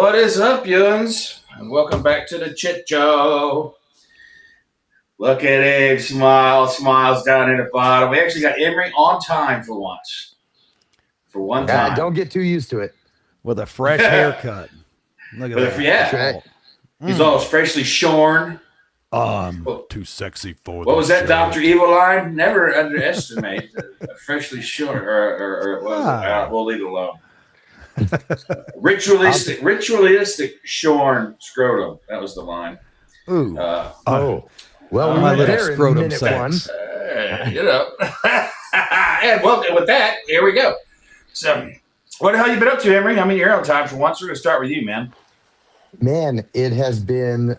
What is up, Yuns? And welcome back to the Chit Show. Look at him, smiles down in the bottom. We actually got Imri on time for once. For one time. Don't get too used to it. With a fresh haircut. Look at that. Yeah. Right. He's all freshly shorn. Too sexy for What was that Dr. Evil line? Never underestimate a freshly shorn, or was it? We'll leave it alone. Ritualistic shorn scrotum. That was the line. Ooh. Well, my little there in scrotum minute sex. And well, with that, here we go. So, what the hell you been up to, Imri? I mean, you're on time for once. We're going to start with you, man. Man, it has been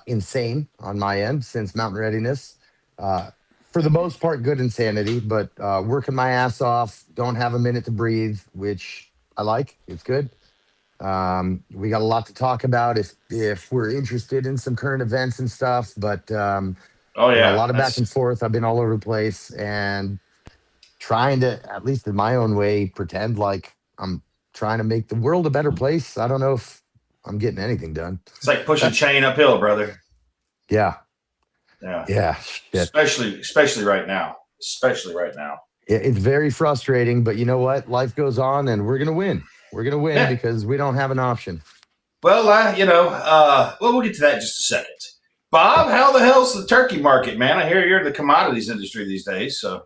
insane on my end since Mountain Readiness. For the most part, good insanity, but working my ass off, don't have a minute to breathe, which I like. It's good. We got a lot to talk about if we're interested in some current events and stuff, but a lot of back and forth. I've been all over the place and trying to, at least in my own way, pretend like I'm trying to make the world a better place. I don't know if I'm getting anything done. It's like pushing chain uphill, brother. Yeah. Shit. Especially right now. It's very frustrating, but you know what? Life goes on, and we're gonna win. We're gonna win because we don't have an option. Well, we'll get to that in just a second. Bob, how the hell's the turkey market, man? I hear you're in the commodities industry these days. So,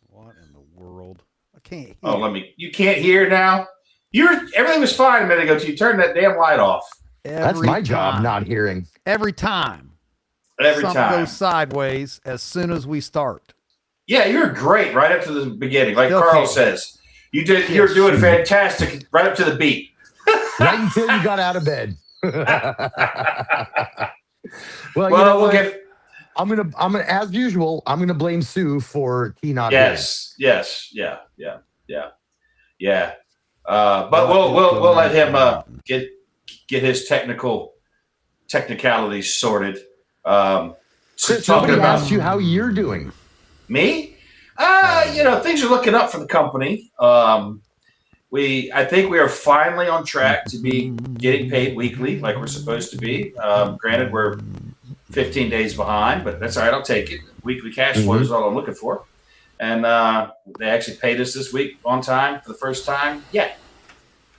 what in the world? I can't hear. Oh, you can't hear now. Everything was fine a minute ago till you turned that damn light off. That's my job, not hearing. Every time. Something goes sideways as soon as we start. Yeah, you're great right up to the beginning. Like Carl says, you're doing fantastic right up to the beat. Right until you got out of bed. I'm gonna as usual, I'm gonna blame Sue for T not Yeah. But we'll let him get his technicalities sorted. Chris, nobody asked you how you're doing. Me? Things are looking up for the company. I think we are finally on track to be getting paid weekly like we're supposed to be. Granted, we're 15 days behind, but that's all right. I'll take it. Weekly cash flow is all I'm looking for. And they actually paid us this week on time for the first time yet.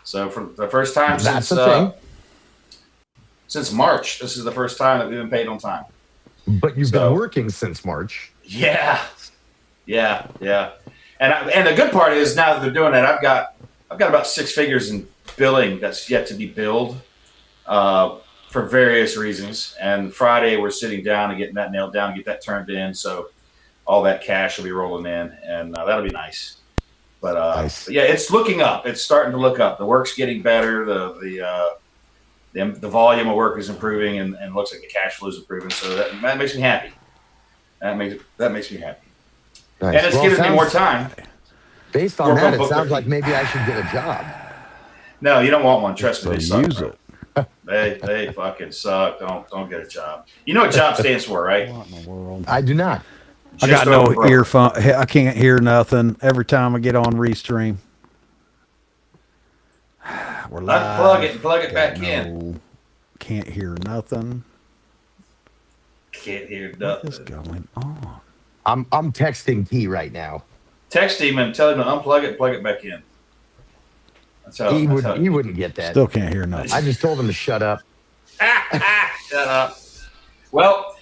So for the first time since March, this is the first time that we've been paid on time. But you've been working since March. Yeah. And the good part is now that they're doing that, I've got about 6 figures in billing that's yet to be billed for various reasons. And Friday we're sitting down and getting that nailed down, get that turned in. So all that cash will be rolling in, and that'll be nice. But yeah, it's looking up. It's starting to look up. The work's getting better. The volume of work is improving, and looks like the cash flow is improving. So that makes me happy. That makes me happy. Nice. And it's giving me more time. Based on that, it sounds like maybe I should get a job. No, you don't want one. Trust me, they suck. Use it. They fucking suck. Don't get a job. You know what job stands for, right? What in the world? I do not. I got no earphone. I can't hear nothing every time I get on Restream. We're live. Unplug it and plug it back in. Can't hear nothing. Can't hear nothing. What is going on? I'm texting T right now. Text him and tell him to unplug it and plug it back in. He wouldn't get that. Still can't hear nothing. I just told him to shut up. Shut up. Well,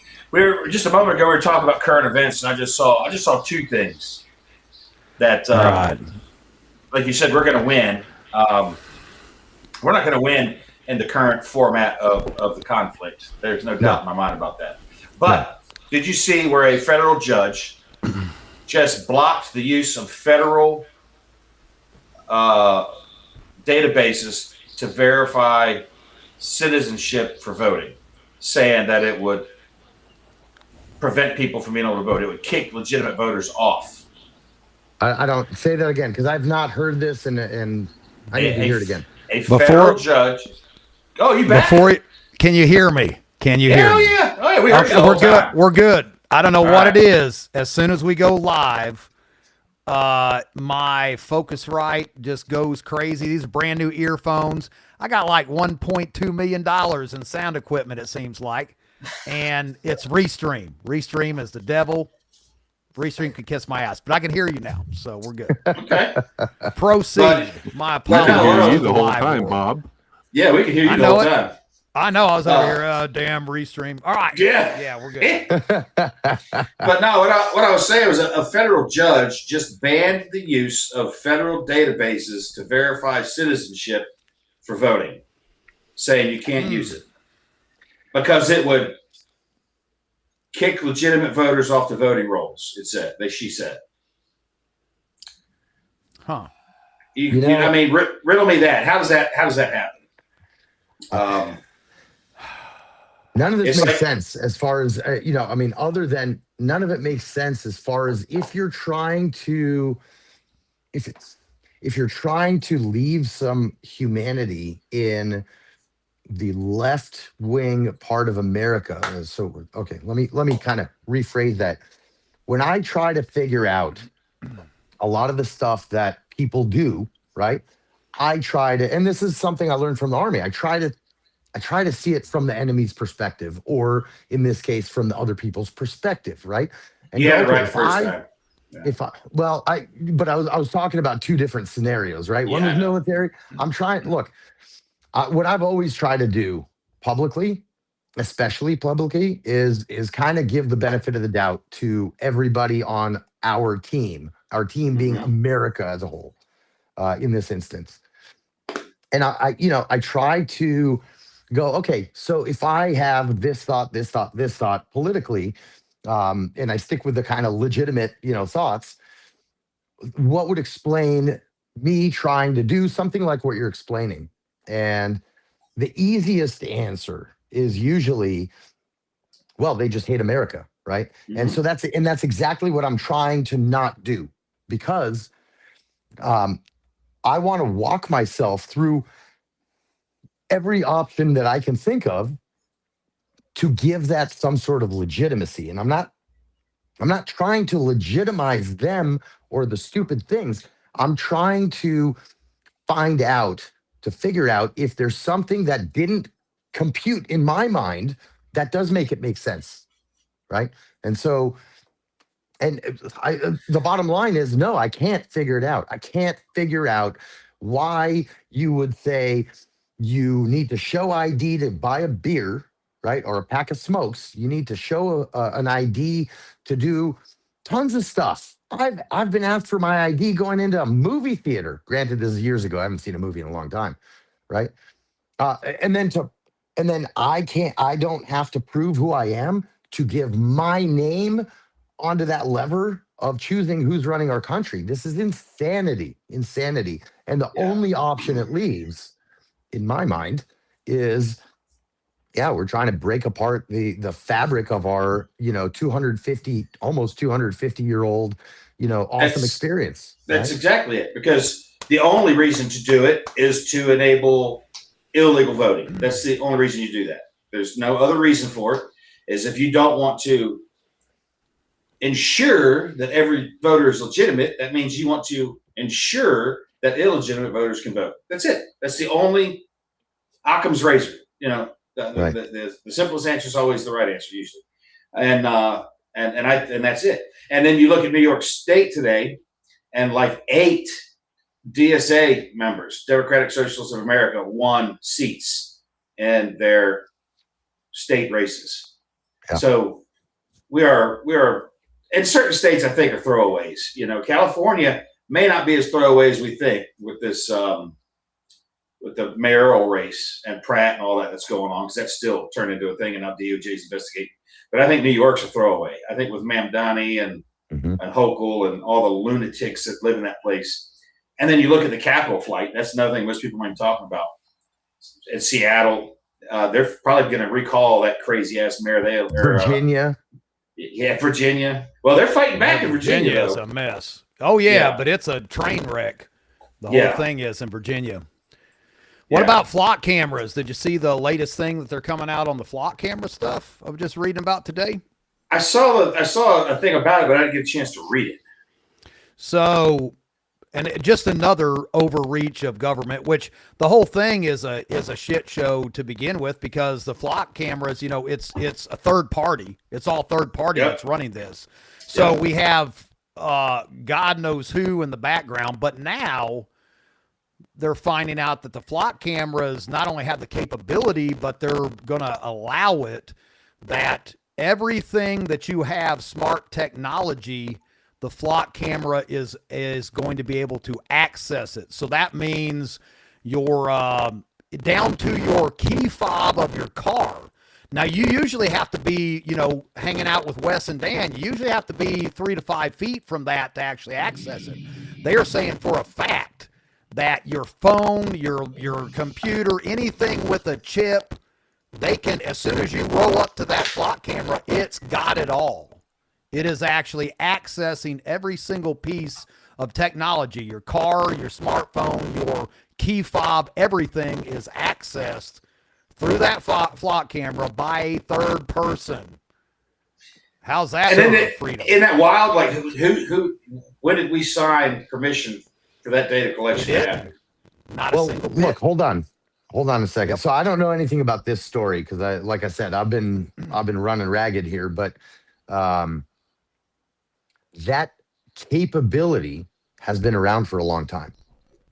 just a moment ago we were talking about current events, and I just saw 2 things that like you said, we're going to win. We're not going to win in the current format of the conflict. There's no doubt in my mind about that. But did you see where a federal judge just blocked the use of federal databases to verify citizenship for voting, saying that it would prevent people from being able to vote? It would kick legitimate voters off. I don't say that again because I've not heard this, and I need to hear it again. A federal judge. Oh, you back? Can you hear me? Can you hear me? Yeah. Oh, yeah, we heard you. We're good. We're good. I don't know what it is. As soon as we go live, my Focusrite just goes crazy. These are brand new earphones. I got like $1.2 million in sound equipment, it seems like. And it's Restream. Restream is the devil. Restream can kiss my ass, but I can hear you now, so we're good. Okay. Proceed. My but no, I can apologies. hear you to the whole live time, world. Bob. Yeah, we can hear you I the know whole it. time. I know. I was over here. Damn Restream. All right. Yeah. Yeah, we're good. But no, what I was saying was a federal judge just banned the use of federal databases to verify citizenship for voting, saying you can't use it because it would kick legitimate voters off the voting rolls. She said. Huh. I mean, riddle me that. How does that happen? None of this It's makes like- sense as far as, I mean, other than none of it makes sense as far as if you're trying to leave some humanity in the left wing part of America. So, okay, let me kind of rephrase that. When I try to figure out a lot of the stuff that people do, right? I try to, and this is something I learned from the Army. I try to see it from the enemy's perspective, or in this case, from the other people's perspective, right? And yeah, okay, right. First time. But I was talking about two different scenarios, right? One Yeah, was I know. military. I'm trying. Look, what I've always tried to do publicly, especially publicly, is kind of give the benefit of the doubt to everybody on our team. Our team being America as a whole, in this instance. And I try to go, okay, so if I have this thought politically, and I stick with the kind of legitimate, thoughts, what would explain me trying to do something like what you're explaining? And the easiest answer is usually, well, they just hate America, right? And so that's exactly what I'm trying to not do, because I want to walk myself through every option that I can think of to give that some sort of legitimacy. And I'm not trying to legitimize them or the stupid things. I'm trying to figure out if there's something that didn't compute in my mind that does make sense, right? And so, the bottom line is, no, I can't figure it out. I can't figure out why you would say you need to show ID to buy a beer, right? Or a pack of smokes. You need to show an ID to do tons of stuff. I've been asked for my ID going into a movie theater. Granted, this is years ago. I haven't seen a movie in a long time, right? And then I don't have to prove who I am to give my name onto that lever of choosing who's running our country. This is insanity. And the only option it leaves, in my mind, is, we're trying to break apart the fabric of our, 250 year old, awesome experience. That's right? exactly it. Because the only reason to do it is to enable illegal voting. That's the only reason you do that. There's no other reason for it. Is if you don't want to ensure that every voter is legitimate, that means you want to ensure that illegitimate voters can vote. That's it. That's the only Occam's razor. The simplest answer is always the right answer usually, and that's it. And then you look at New York State today, and like 8 DSA members, Democratic Socialists of America, won seats in their state races. Yeah. So we are in certain states, I think, are throwaways. California may not be as throwaway as we think with this with the mayoral race and Pratt and all that's going on, because that's still turned into a thing and now DOJ's investigating. But I think New York's a throwaway. I think with Mamdani and Hochul and all the lunatics that live in that place. And then you look at the Capitol flight. That's another thing most people aren't talking about. In Seattle, they're probably going to recall that crazy ass mayor. Virginia. Virginia. Well, they're fighting back in Virginia. Is a mess. Oh yeah, but it's a train wreck. The whole thing is in Virginia. What about flock cameras? Did you see the latest thing that they're coming out on the flock camera stuff? I was just reading about today. I saw a thing about it, but I didn't get a chance to read it. So just another overreach of government, which the whole thing is a shit show to begin with, because the flock cameras, it's a third party. It's all third party that's running this. So we have God knows who in the background, but now they're finding out that the flock cameras not only have the capability, but they're going to allow it, that everything that you have smart technology, the flock camera is going to be able to access it. So that means your down to your key fob of your car. Now, you usually have to be, hanging out with Wes and Dan, you usually have to be 3 to 5 feet from that to actually access it. They are saying for a fact that your phone, your computer, anything with a chip, they can, as soon as you roll up to that flock camera, it's got it all. It is actually accessing every single piece of technology. Your car, your smartphone, your key fob, everything is accessed through that flock camera by a third person. How's that freedom? Isn't that wild? Like, who, when did we sign permission for that data collection to happen? Not a single bit. Look, hold on a second. So I don't know anything about this story because like I said, I've been running ragged here, but that capability has been around for a long time,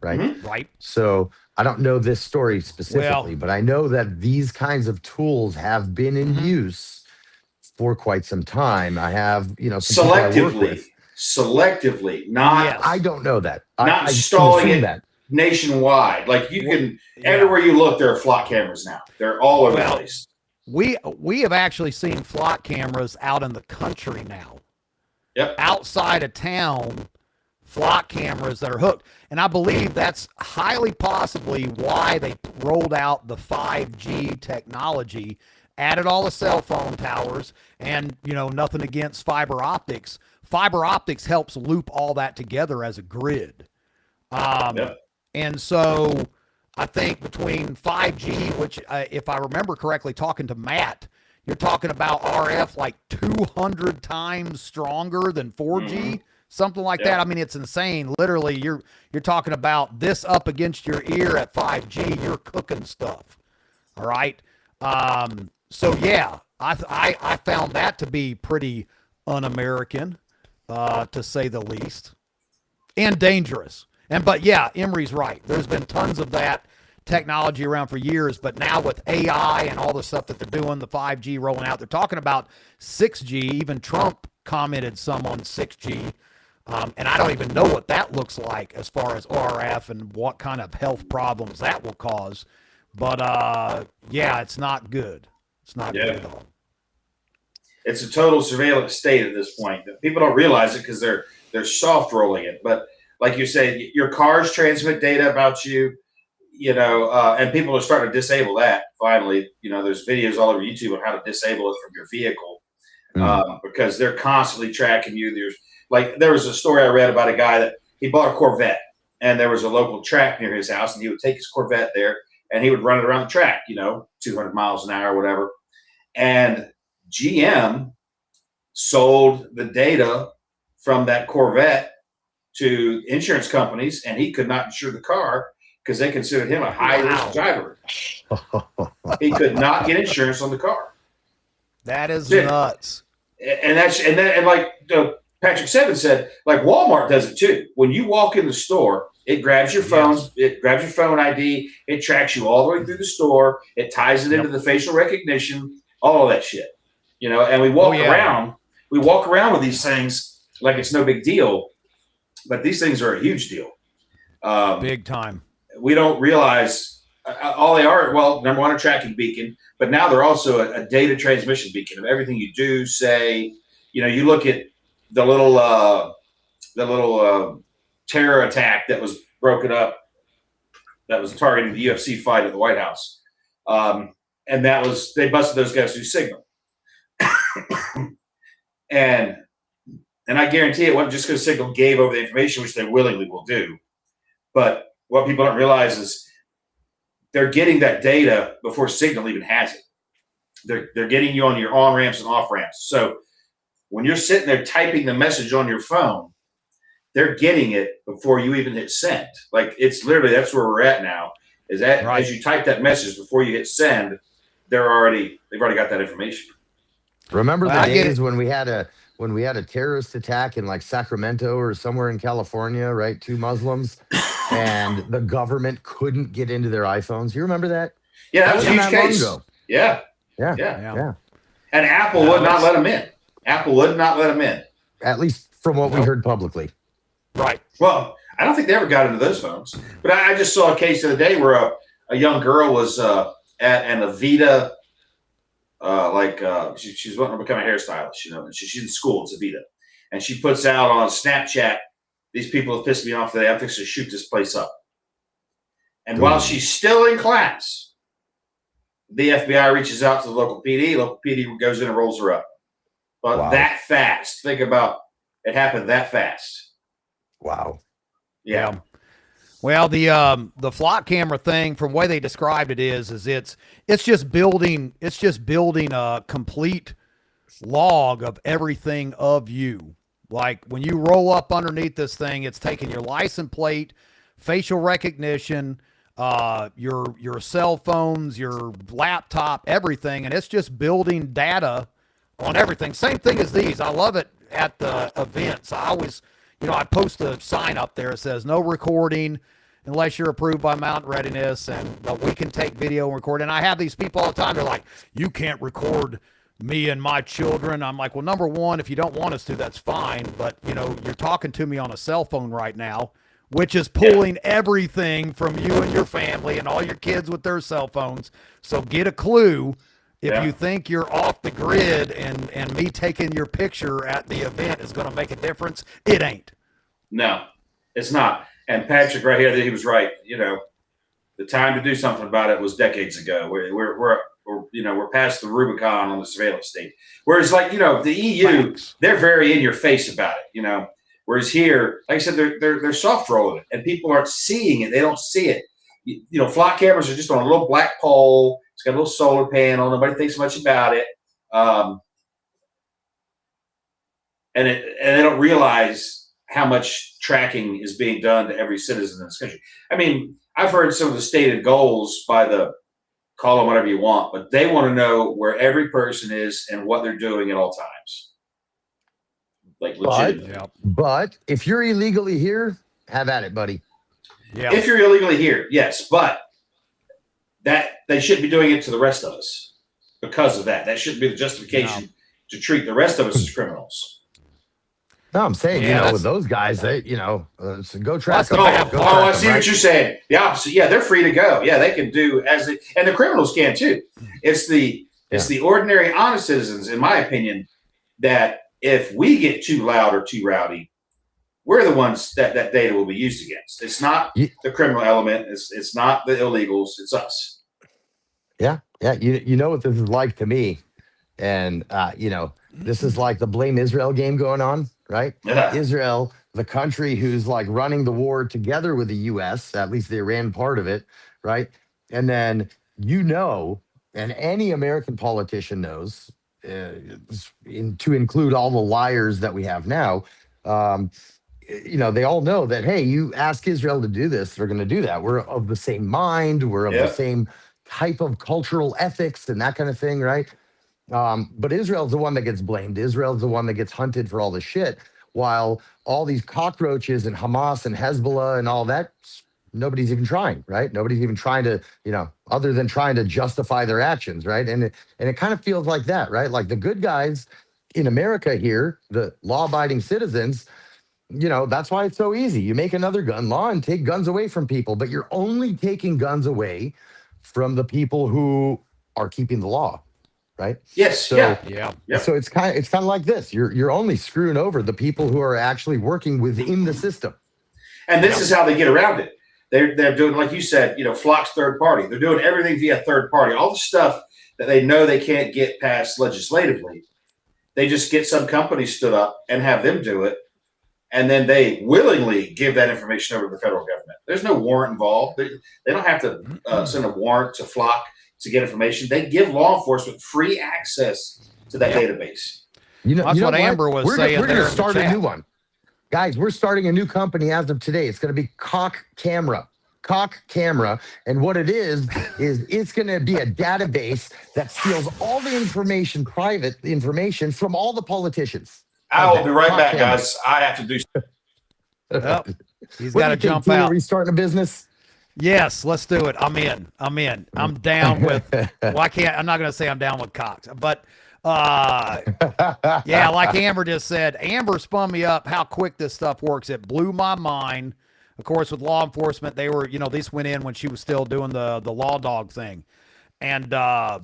right? Mm-hmm. Right. So I don't know this story specifically, but I know that these kinds of tools have been in use for quite some time. I have, some selectively, not. Yes. I don't know that. Not installing it nationwide. Like you can, everywhere you look, there are flock cameras now. They're all over the place. We have actually seen flock cameras out in the country now. Yep. Outside of town, flock cameras that are hooked. And I believe that's highly possibly why they rolled out the 5G technology, added all the cell phone towers, and, nothing against fiber optics. Fiber optics helps loop all that together as a grid. And so I think between 5G, which if I remember correctly, talking to Matt, you're talking about RF like 200 times stronger than 4G, something like that. I mean, it's insane. Literally, you're talking about this up against your ear at 5G. You're cooking stuff. All right. So yeah, I found that to be pretty un-American, to say the least, and dangerous. But yeah, Imri's right. There's been tons of that technology around for years, but now with AI and all the stuff that they're doing, the 5G rolling out, they're talking about 6G. Even Trump commented some on 6G. And I don't even know what that looks like as far as RF and what kind of health problems that will cause. But yeah, it's not good. It's not good at all. It's a total surveillance state at this point. People don't realize it because they're soft rolling it. But like you said, your cars transmit data about you, and people are starting to disable that. Finally, there's videos all over YouTube on how to disable it from your vehicle because they're constantly tracking you. There was a story I read about a guy that he bought a Corvette, and there was a local track near his house, and he would take his Corvette there and he would run it around the track, 200 miles an hour or whatever. And GM sold the data from that Corvette to insurance companies, and he could not insure the car because they considered him a high-risk driver. He could not get insurance on the car. That is nuts. And like Patrick Seven said, like Walmart does it too. When you walk in the store, it grabs your phone, it grabs your phone ID, it tracks you all the way through the store, it ties it into the facial recognition, all of that shit. And we walk around with these things like it's no big deal, but these things are a huge deal. Big time. We don't realize all they are. Well, number one, a tracking beacon, but now they're also a data transmission beacon of everything you do, say. You look at the little terror attack that was broken up, that was targeting the UFC fight at the White House, and they busted those guys through Signal, and I guarantee it wasn't just because Signal gave over the information, which they willingly will do, but what people don't realize is they're getting that data before Signal even has it. They're getting you on your on ramps and off ramps. So when you're sitting there typing the message on your phone, they're getting it before you even hit send. Like it's literally that's where we're at now. Is that as you type that message before you hit send, they've already got that information. Remember the days when we had a terrorist attack in like Sacramento or somewhere in California, right? 2 Muslims, and the government couldn't get into their iPhones. You remember that? Yeah, that was a huge case. Yeah. And Apple would not let them in. Apple would not let them in. At least from what we heard publicly. Right. Well, I don't think they ever got into those phones. But I just saw a case the other day where a young girl was at an Avita, she's wanting to become a hairstylist, you know, and she's in school. It's Avita. And she puts out on Snapchat, these people have pissed me off today. I'm fixing to shoot this place up. And while she's still in class, the FBI reaches out to the local PD. Local PD goes in and rolls her up. But that fast. Think about it happened that fast. Wow. Yeah. Well, the flock camera thing, from the way they described it, is it's just building a complete log of everything of you. Like when you roll up underneath this thing, it's taking your license plate, facial recognition, your cell phones, your laptop, everything, and it's just building data on everything. Same thing as these. I love it at the events. I always, I post a sign up there that says no recording unless you're approved by Mountain Readiness, but we can take video and record. And I have these people all the time. They're like, you can't record me and my children. I'm like, well, number one, if you don't want us to, that's fine. But, you're talking to me on a cell phone right now, which is pulling everything from you and your family and all your kids with their cell phones. So get a clue. If you think you're off the grid and me taking your picture at the event is going to make a difference, it ain't. No, it's not. And Patrick right here, he was right. The time to do something about it was decades ago. We're past the Rubicon on the surveillance state. Whereas the EU, they're very in your face about it, Whereas here, like I said, they're soft rolling it and people aren't seeing it. They don't see it. Flock cameras are just on a little black pole. It's got a little solar panel. Nobody thinks much about it. And they don't realize how much tracking is being done to every citizen in this country. I mean, I've heard some of the stated goals by call them whatever you want, but they want to know where every person is and what they're doing at all times. Like legitimately. But if you're illegally here, have at it, buddy. Yeah. If you're illegally here, yes, but that they shouldn't be doing it to the rest of us because of that. That shouldn't be the justification to treat the rest of us as criminals. No, I'm saying, with those guys, they, go track them. I see what you're saying. The opposite. Yeah, they're free to go. Yeah, they can do and the criminals can too. It's the ordinary, honest citizens, in my opinion, that if we get too loud or too rowdy, we're the ones that data will be used against. It's not the criminal element. It's not the illegals. It's us. Yeah. Yeah. You know what this is like to me. And, this is like the blame Israel game going on, right? Yeah. Israel, the country who's like running the war together with the U.S., at least the Iran part of it, right? And then, and any American politician knows, to include all the liars that we have now, they all know that, hey, you ask Israel to do this, they're going to do that. We're of the same mind. We're of the same type of cultural ethics and that kind of thing, right? But Israel's the one that gets blamed. Israel's the one that gets hunted for all the shit, while all these cockroaches and Hamas and Hezbollah and all that, nobody's even trying, right? Nobody's even trying to, other than trying to justify their actions, right? And it kind of feels like that, right? Like the good guys in America here, the law-abiding citizens, that's why it's so easy. You make another gun law and take guns away from people, but you're only taking guns away from the people who are keeping the law. Right. Yes. So, So it's kind of like this. You're only screwing over the people who are actually working within the system. And this is how they get around it. They're doing, like you said, Flock's third party. They're doing everything via third party. All the stuff that they know they can't get passed legislatively, they just get some company stood up and have them do it, and then they willingly give that information over to the federal government. There's no warrant involved. They don't have to send a warrant to Flock to get information. They give law enforcement free access to that database. That's what Amber was saying. We're going to start a new one. Guys, we're starting a new company as of today. It's going to be Cock Camera. Cock Camera. And what it is it's going to be a database that steals all the information, private information from all the politicians. I will be right Cock back, Camera. guys. I have to do. Yep. He's What got do to you think, jump Tina? out. Are we starting a business? Yes, let's do it. I'm in. I'm down with. Well, I'm not going to say I'm down with Cox, but yeah, like Amber just said, Amber spun me up how quick this stuff works. It blew my mind. Of course, with law enforcement, they were, this went in when she was still doing the law dog thing. And I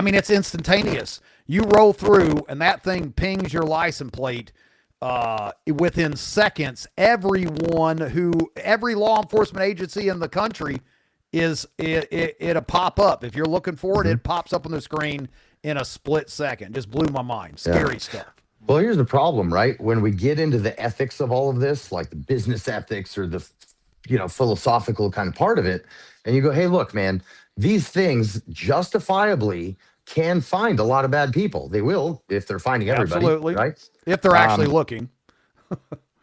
mean, it's instantaneous. You roll through and that thing pings your license plate within seconds. Every law enforcement agency in the country it'll pop up. If you're looking for it, it pops up on the screen in a split second. Just blew my mind. Scary stuff. Well, here's the problem, right? When we get into the ethics of all of this, like the business ethics or the, philosophical kind of part of it, and you go, hey, look, man, these things justifiably can find a lot of bad people. They will if they're finding everybody, Absolutely. right? If they're actually looking.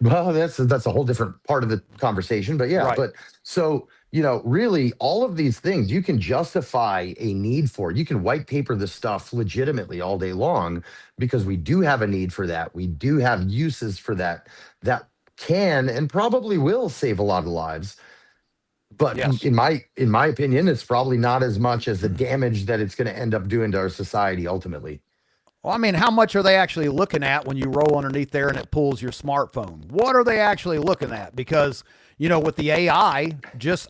Well, that's a whole different part of the conversation, but yeah. Right. But so, really all of these things you can justify a need for. You can white paper this stuff legitimately all day long because we do have a need for that. We do have uses for that can and probably will save a lot of lives. But Yes. in my opinion, it's probably not as much as the damage that it's going to end up doing to our society ultimately. Well, I mean, how much are they actually looking at when you roll underneath there and it pulls your smartphone? What are they actually looking at? Because, with the AI, just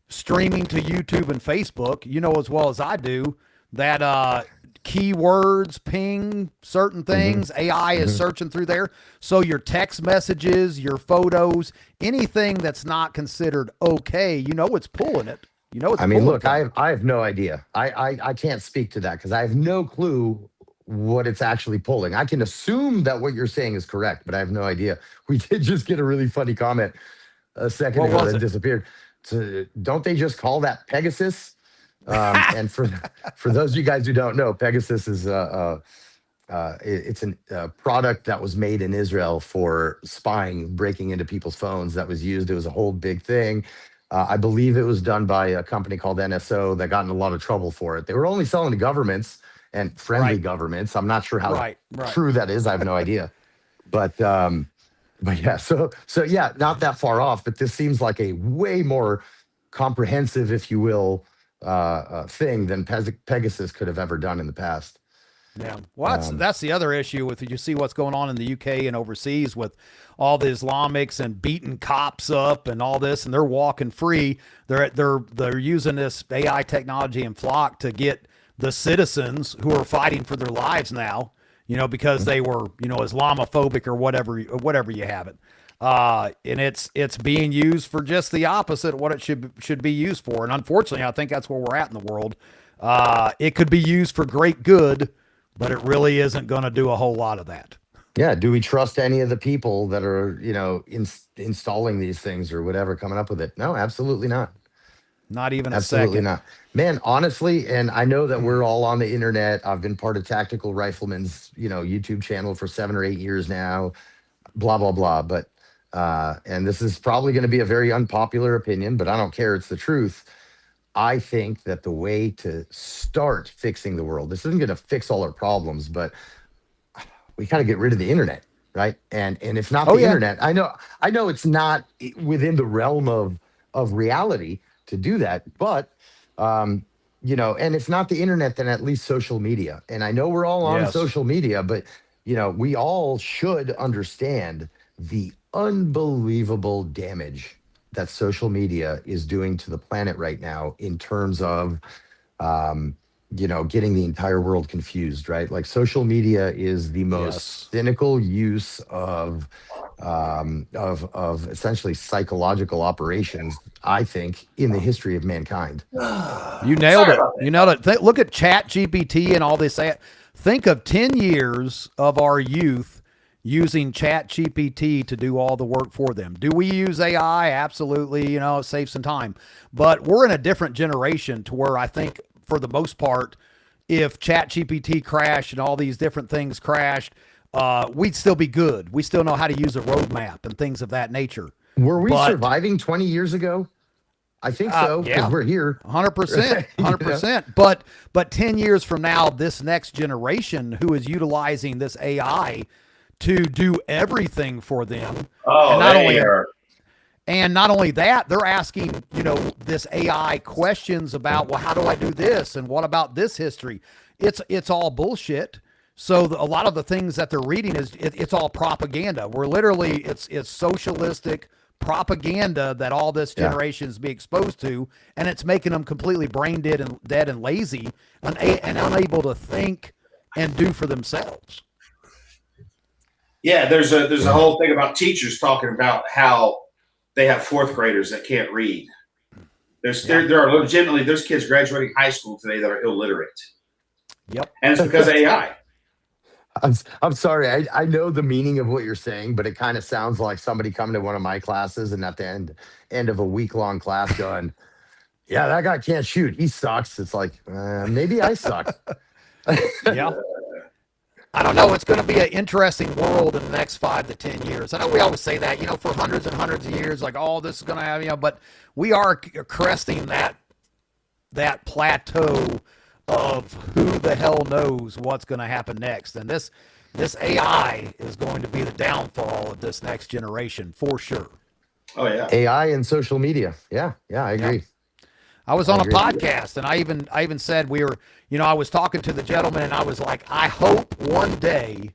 streaming to YouTube and Facebook, as well as I do, that keywords ping certain things. AI is searching through there. So your text messages, your photos, anything that's not considered okay, it's pulling it. It's Look, I have no idea. I can't speak to that because I have no clue what it's actually pulling. I can assume that what you're saying is correct, but I have no idea. We did just get a really funny comment a second ago that disappeared. So, don't they just call that Pegasus? And for those of you guys who don't know, Pegasus is it's a product that was made in Israel for spying, breaking into people's phones. That was used. It was a whole big thing. I believe it was done by a company called NSO that got in a lot of trouble for it. They were only selling to governments and friendly governments. I'm not sure how true that is. I have no idea. But yeah, so yeah, not that far off. But this seems like a way more comprehensive, if you will, thing than Pegasus could have ever done in the past. Yeah, well, that's the other issue with you see what's going on in the UK and overseas with all the Islamics and beating cops up and all this, and they're walking free. They're using this AI technology and Flock to get the citizens who are fighting for their lives now, because they were Islamophobic or whatever you have it. And it's being used for just the opposite of what it should be used for. And unfortunately, I think that's where we're at in the world. It could be used for great good, but it really isn't going to do a whole lot of that. Yeah. Do we trust any of the people that are, installing these things or whatever, coming up with it? No, absolutely not. Not even absolutely a second. Not. Man, honestly, and I know that we're all on the internet. I've been part of Tactical Rifleman's, YouTube channel for 7 or 8 years now, blah, blah, blah. But, and this is probably going to be a very unpopular opinion, but I don't care. It's the truth. I think that the way to start fixing the world, this isn't going to fix all our problems, but we got to get rid of the internet, right? And if not the internet, I know it's not within the realm of reality to do that, but and if not the internet, then at least social media. And I know we're all on social media, but we all should understand the unbelievable damage that social media is doing to the planet right now in terms of getting the entire world confused, right? Like social media is the most cynical use of essentially psychological operations, I think, in the history of mankind. You nailed it. You nailed it. Look at Chat GPT and all this. Think of 10 years of our youth using Chat GPT to do all the work for them. Do we use AI? Absolutely. It saves some time. But we're in a different generation to where I think, for the most part, if Chat GPT crashed and all these different things crashed, we'd still be good. We still know how to use a roadmap and things of that nature. Were we surviving 20 years ago? I think so, because we're here. 100%, 100%. But 10 years from now, this next generation who is utilizing this AI to do everything for them. Oh, and not only that, they're asking, this AI questions about, well, how do I do this? And what about this history? It's all bullshit. So a lot of the things that they're reading it's all propaganda. We're literally, it's socialistic propaganda that all this generation is being exposed to, and it's making them completely brain dead and lazy and unable to think and do for themselves. Yeah, there's a whole thing about teachers talking about how they have fourth graders that can't read. There are legitimately there's kids graduating high school today that are illiterate. Yep, and it's because of AI. I'm sorry. I know the meaning of what you're saying, but it kind of sounds like somebody coming to one of my classes and at the end of a week-long class going, yeah, that guy can't shoot. He sucks. It's like, maybe I suck. Yeah. I don't know. It's going to be an interesting world in the next 5 to 10 years. I know we always say that, for hundreds and hundreds of years, like, oh, this is going to have, but we are cresting that plateau of who the hell knows what's going to happen next. And this AI is going to be the downfall of this next generation for sure. Oh yeah. AI and social media. Yeah. I agree. Yep. I was on a podcast and I even said I was talking to the gentleman and I was like, I hope one day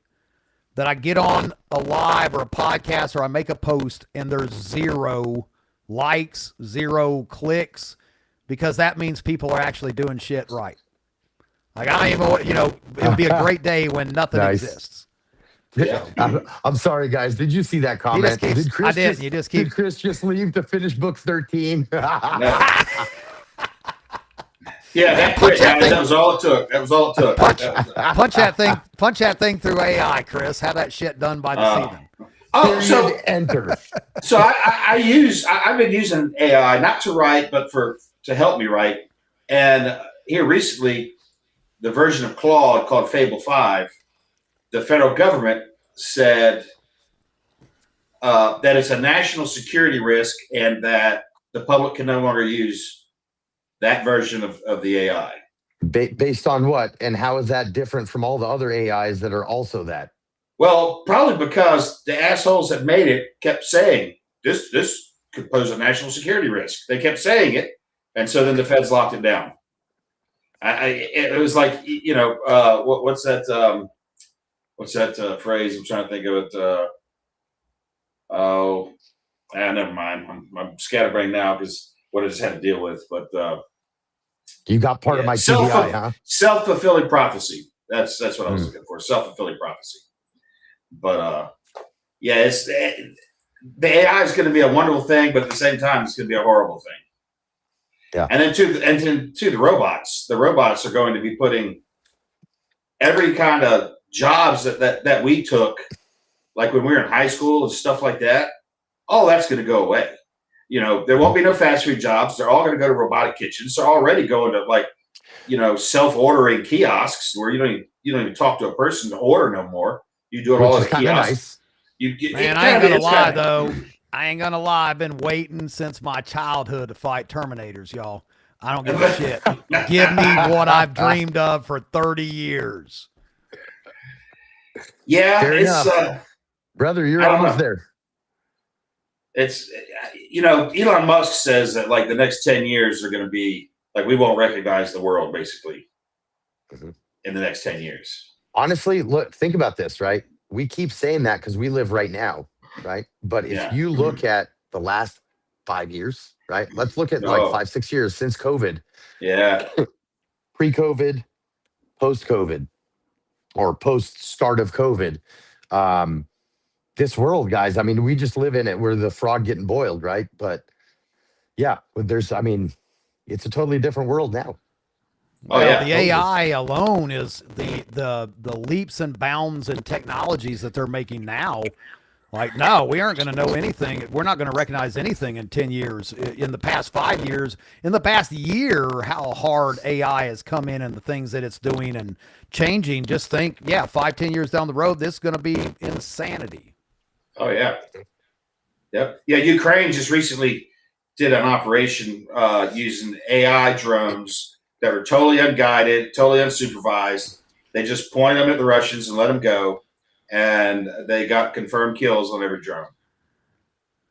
that I get on a live or a podcast or I make a post and there's 0 likes, 0 clicks, because that means people are actually doing shit right. Like, I don't even, it would be a great day when nothing exists. Yeah. I'm sorry, guys. Did you see that comment? Did Chris just leave to finish book 13? Yeah, that was all it took. Punch that thing through AI, Chris. Have that shit done by this evening. So enter. So I've been using AI not to write, but to help me write. And here recently, the version of Claude called Fable 5, the federal government said that it's a national security risk and that the public can no longer use that version of the AI. Based on what? And how is that different from all the other AIs that are also that? Well, probably because the assholes that made it kept saying this could pose a national security risk. They kept saying it, and so then the feds locked it down. It was like, what's that? What's that phrase? I'm trying to think of it. Never mind. I'm scatterbrained now because what I just had to deal with. But you got part of my TBI, huh? Self-fulfilling prophecy. That's what I was looking for. Self-fulfilling prophecy. But the AI is going to be a wonderful thing, but at the same time, it's going to be a horrible thing. Yeah. And then to the robots. The robots are going to be putting every kind of jobs that we took, like when we were in high school and stuff like that. All that's going to go away. There won't be no fast food jobs. They're all going to go to robotic kitchens. They're already going to self-ordering kiosks where you don't even talk to a person to order no more. You do it all at a kiosk. Nice. I ain't gonna lie though. I ain't gonna lie. I've been waiting since my childhood to fight Terminators, y'all. I don't give a shit. Give me what I've dreamed of for 30 years. Yeah, fair enough. Brother, you're almost there. It's, Elon Musk says that like the next 10 years are going to be like, we won't recognize the world basically in the next 10 years. Honestly, look, think about this, right? We keep saying that because we live right now, right? But if you look at the last 5 years, right? Let's look at like 5-6 years since COVID. Yeah. Pre-COVID, post-COVID, or post-start of COVID. This world, guys, I mean, we just live in it. We're the frog getting boiled, right? But yeah, it's a totally different world now. Well, the AI alone is the leaps and bounds in technologies that they're making now. Like, no, we aren't going to know anything. We're not going to recognize anything in 10 years. In the past 5 years, in the past year, how hard AI has come in and the things that it's doing and changing. Just think, 5, 10 years down the road, this is going to be insanity. Oh, yeah. Yep. Yeah, Ukraine just recently did an operation using AI drones that were totally unguided, totally unsupervised. They just pointed them at the Russians and let them go. And they got confirmed kills on every drone.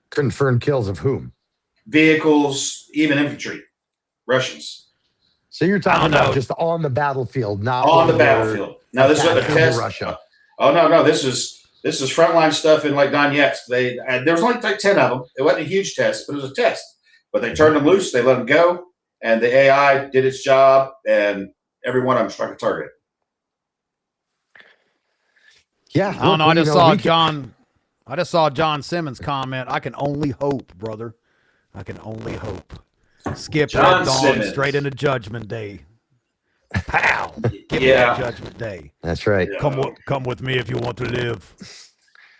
Confirmed kills of whom? Vehicles, even infantry, Russians. So you're talking about just on the battlefield, not on the battlefield. Now this is a test. Russia. Oh no, this is frontline stuff in like Donetsk. There was only like 10 of them. It wasn't a huge test, but it was a test. But they turned them loose. They let them go, and the AI did its job, and every one of them struck a target. Yeah, I don't know. I just saw John Simmons comment. I can only hope, brother. I can only hope. Skip John Red Dawn Simmons. straight into Judgment Day. Pow! Give me that Judgment Day. That's right. Yeah. Come with me if you want to live.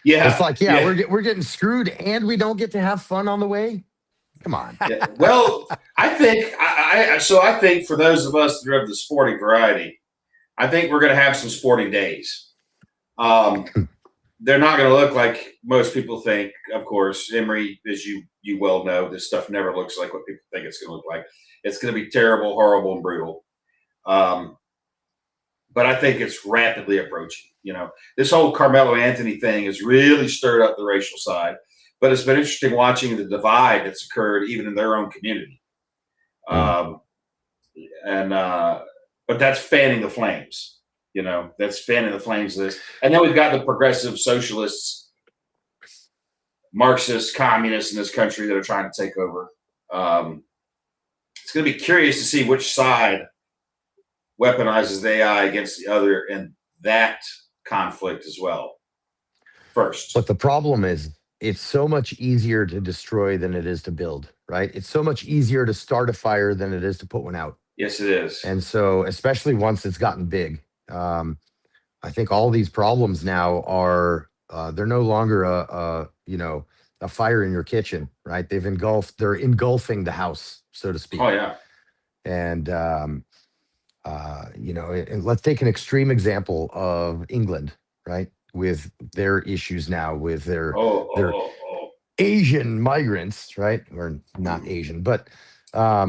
Yeah, it's like we're getting screwed, and we don't get to have fun on the way. Come on. Yeah. Well, I think for those of us that are of the sporting variety, I think we're going to have some sporting days. They're not going to look like most people think. Of course, Imri, as you well know, this stuff never looks like what people think it's going to look like. It's going to be terrible, horrible, and brutal. But I think it's rapidly approaching. This whole Carmelo Anthony thing has really stirred up the racial side. But it's been interesting watching the divide that's occurred even in their own community. But that's fanning the flames. That's fanning the flames of this. And then we've got the progressive socialists, Marxists, communists in this country that are trying to take over. It's going to be curious to see which side weaponizes the AI against the other in that conflict as well. First. But the problem is, it's so much easier to destroy than it is to build, right? It's so much easier to start a fire than it is to put one out. Yes, it is. And so, especially once it's gotten big, I think all these problems now are they're no longer a fire in your kitchen, right? They're engulfing the house, so to speak. Oh yeah. And and let's take an extreme example of England, right? With their issues now with their Asian migrants, right? Or not Asian, but I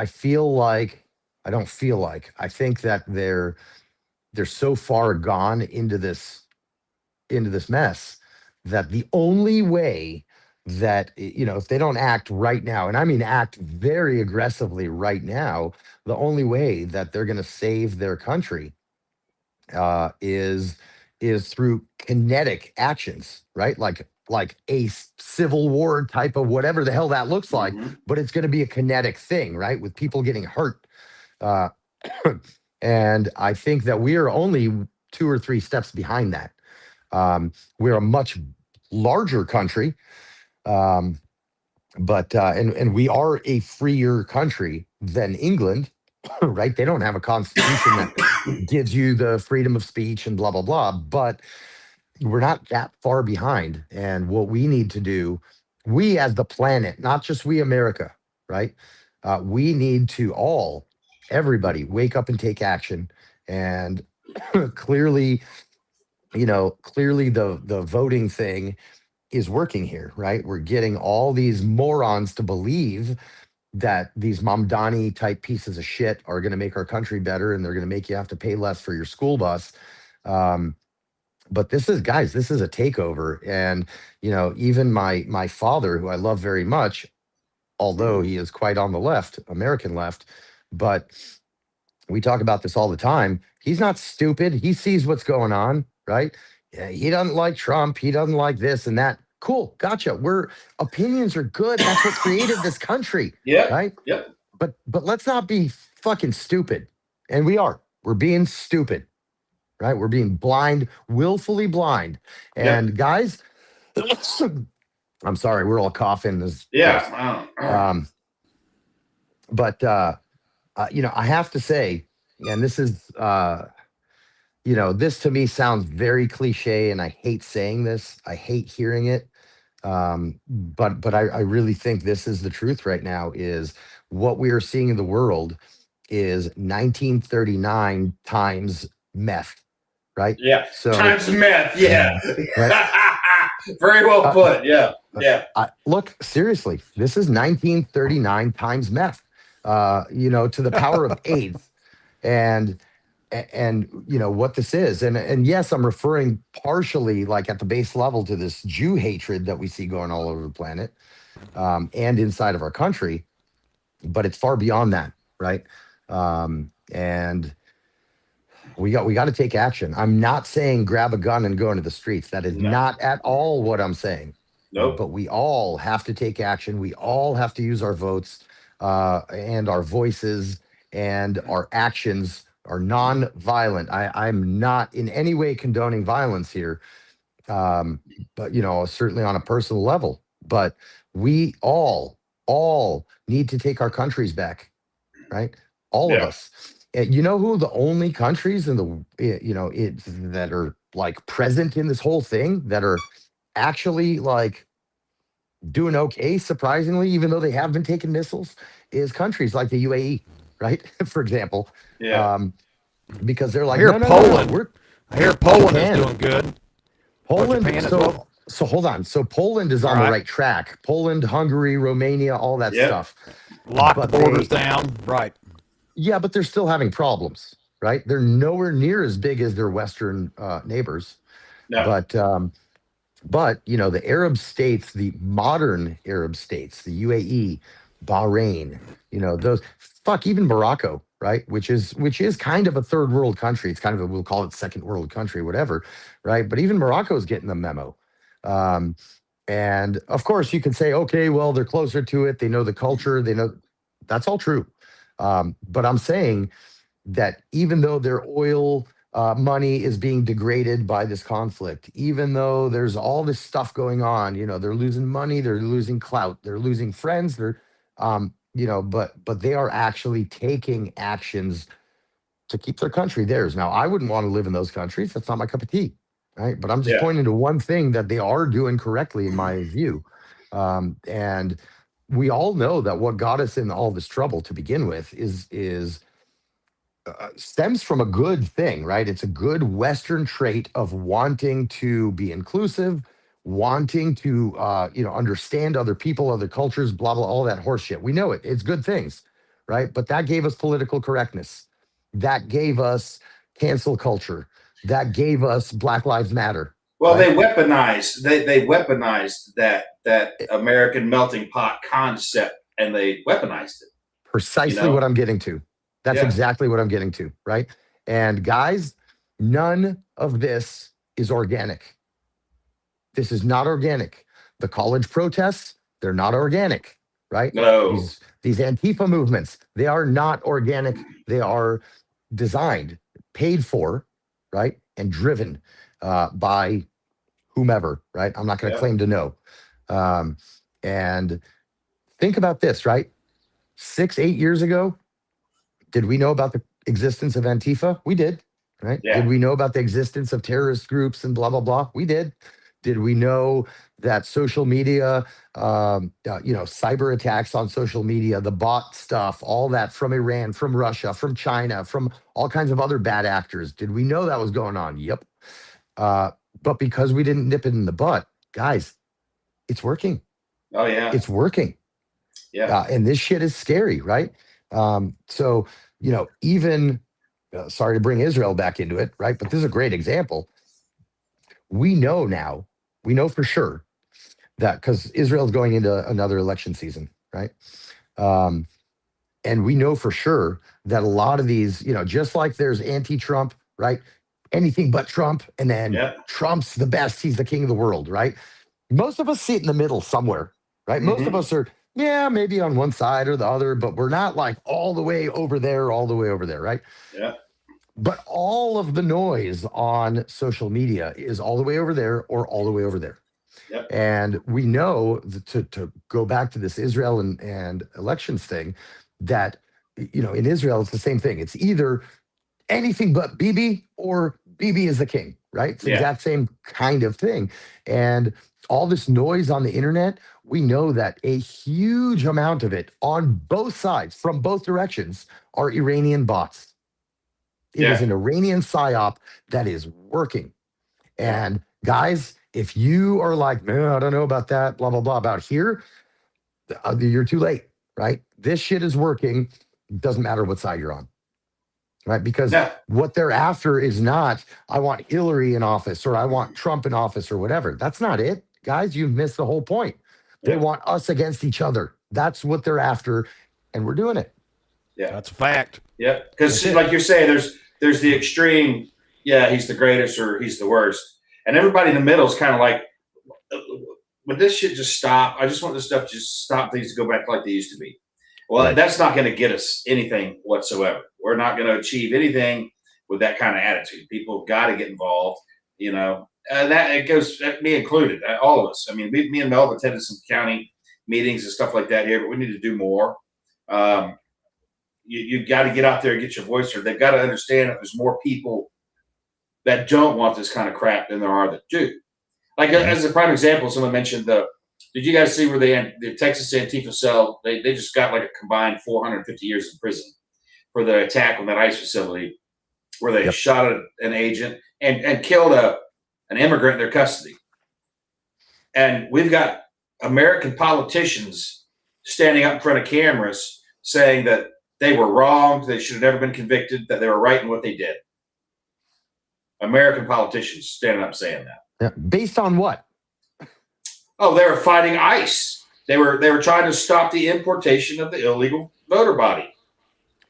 feel like I think that they're so far gone into this mess that the only way that if they don't act right now, and I mean act very aggressively right now, the only way that they're going to save their country is through kinetic actions, right? Like a civil war type of whatever the hell that looks like, but it's going to be a kinetic thing, right? With people getting hurt. And I think that we are only 2 or 3 steps behind that. We're a much larger country, but we are a freer country than England, right? They don't have a constitution that gives you the freedom of speech and blah, blah, blah, but we're not that far behind. And what we need to do, we as the planet, not just we America, right? We need to everybody wake up and take action. And clearly the voting thing is working here, right? We're getting all these morons to believe that these Mamdani type pieces of shit are going to make our country better, and they're going to make you have to pay less for your school bus. But this is a takeover. And, even my father, who I love very much, although he is quite on the left, American left, but we talk about this all the time. He's not stupid. He sees what's going on, right? Yeah, he doesn't like Trump. He doesn't like this and that. Cool. Gotcha. Opinions are good. That's what created this country. Yeah. Right. Yep. But let's not be fucking stupid. And we're being stupid, right? We're being blind, willfully blind. And guys, I'm sorry, we're all coughing. But I have to say, and this is, this to me sounds very cliche, and I hate saying this. I hate hearing it. But I really think this is the truth right now, is what we are seeing in the world is 1939 times meth, right? Yeah. So, Times meth. Yeah. right. Very well put. Yeah. Yeah. Look, seriously, this is 1939 times meth, to the power of eighth. And what this is, and yes, I'm referring partially, like at the base level, to this Jew hatred that we see going all over the planet, and inside of our country, but it's far beyond that, right? And we got to take action. I'm not saying grab a gun and go into the streets. That is not at all what I'm saying. Nope. But we all have to take action. We all have to use our votes, and our voices, and our actions are non-violent. I'm not in any way condoning violence here, but certainly on a personal level. But we all need to take our countries back, right? All of us. And you know who the only countries in that are like present in this whole thing, that are actually like doing okay, surprisingly, even though they have been taking missiles, is countries like the UAE, right? For example. Yeah. Because they're like, I hear no, Poland. we're I hear Poland is doing good. Poland. Japan as well. So hold on. So Poland is on the right track. Poland, Hungary, Romania, all that stuff. Lock the borders down. Right. Yeah, but they're still having problems, right? They're nowhere near as big as their Western neighbors. No. But the Arab states, the modern Arab states, the UAE, Bahrain, those, even Morocco, right? Which is kind of a third world country. It's kind of we'll call it second world country, whatever, right? But even Morocco is getting the memo. And of course you can say, okay, well, they're closer to it. They know the culture. They know that's all true. But I'm saying that even though their oil money is being degraded by this conflict, even though there's all this stuff going on, they're losing money, they're losing clout, they're losing friends, but they are actually taking actions to keep their country theirs. Now, I wouldn't want to live in those countries. That's not my cup of tea, right? But I'm just pointing to one thing that they are doing correctly, in my view. And we all know that what got us in all this trouble to begin with is stems from a good thing, right? It's a good Western trait of wanting to be inclusive, wanting to understand other people, other cultures, blah blah, all that horse shit. We know it. It's good things, right? But that gave us political correctness. That gave us cancel culture. That gave us Black Lives Matter. Well, right? They weaponized that American melting pot concept, and they weaponized it. Precisely what I'm getting to. That's exactly what I'm getting to, right? And guys, none of this is organic. This is not organic. The college protests, they're not organic, right? No. These Antifa movements, they are not organic. They are designed, paid for, right? And driven by whomever, right? I'm not going to claim to know. And think about this, right? 6-8 years ago, did we know about the existence of Antifa? We did, right? Yeah. Did we know about the existence of terrorist groups and blah, blah, blah? We did. Did we know that social media, cyber attacks on social media, the bot stuff, all that from Iran, from Russia, from China, from all kinds of other bad actors? Did we know that was going on? Yep. But because we didn't nip it in the butt, guys, it's working. Oh, yeah. It's working. Yeah. And this shit is scary, right? So, even, sorry to bring Israel back into it, right? But this is a great example. We know for sure that, because Israel's going into another election season, right? And we know for sure that a lot of these, just like there's anti-Trump, right? Anything but Trump, and then Trump's the best, he's the king of the world, right? Most of us sit in the middle somewhere, right? Most of us are, maybe on one side or the other, but we're not like all the way over there, right? Yeah. But all of the noise on social media is all the way over there or all the way over there. Yep. And we know to go back to this Israel and elections thing, that, in Israel, it's the same thing. It's either anything but Bibi or BB is the king, right? It's the Yeah. exact same kind of thing. And all this noise on the internet, we know that a huge amount of it on both sides, from both directions, are Iranian bots. It is Yeah. an Iranian psyop that is working. And guys, if you are like, no, I don't know about that, blah, blah, blah, about here, you're too late, right? This shit is working. Doesn't matter what side you're on, right? Because Yeah. what they're after is not, I want Hillary in office or I want Trump in office or whatever. That's not it. Guys, you've missed the whole point. They Yeah. want us against each other. That's what they're after. And we're doing it. Yeah. That's a fact. Yeah. Because like you're saying, there's the extreme, yeah, he's the greatest or he's the worst. And everybody in the middle is kind of like, would this shit just stop? I just want this stuff to just stop, things to go back like they used to be. Well, Right. That's not going to get us anything whatsoever. We're not going to achieve anything with that kind of attitude. People have got to get involved, you know, and that it goes, me included, all of us. I mean, me and Mel attended some county meetings and stuff like that here, but we need to do more. You've got to get out there and get your voice heard. They've got to understand that there's more people that don't want this kind of crap than there are that do. Like as a prime example, someone mentioned did you guys see where the Texas Antifa cell, they just got like a combined 450 years in prison for the attack on that ICE facility where they shot an agent and killed an immigrant in their custody. And we've got American politicians standing up in front of cameras saying that they were wrong, they should have never been convicted, that they were right in what they did. American politicians standing up saying that. Yeah. Based on what? Oh, they were fighting ICE. They were trying to stop the importation of the illegal voter body.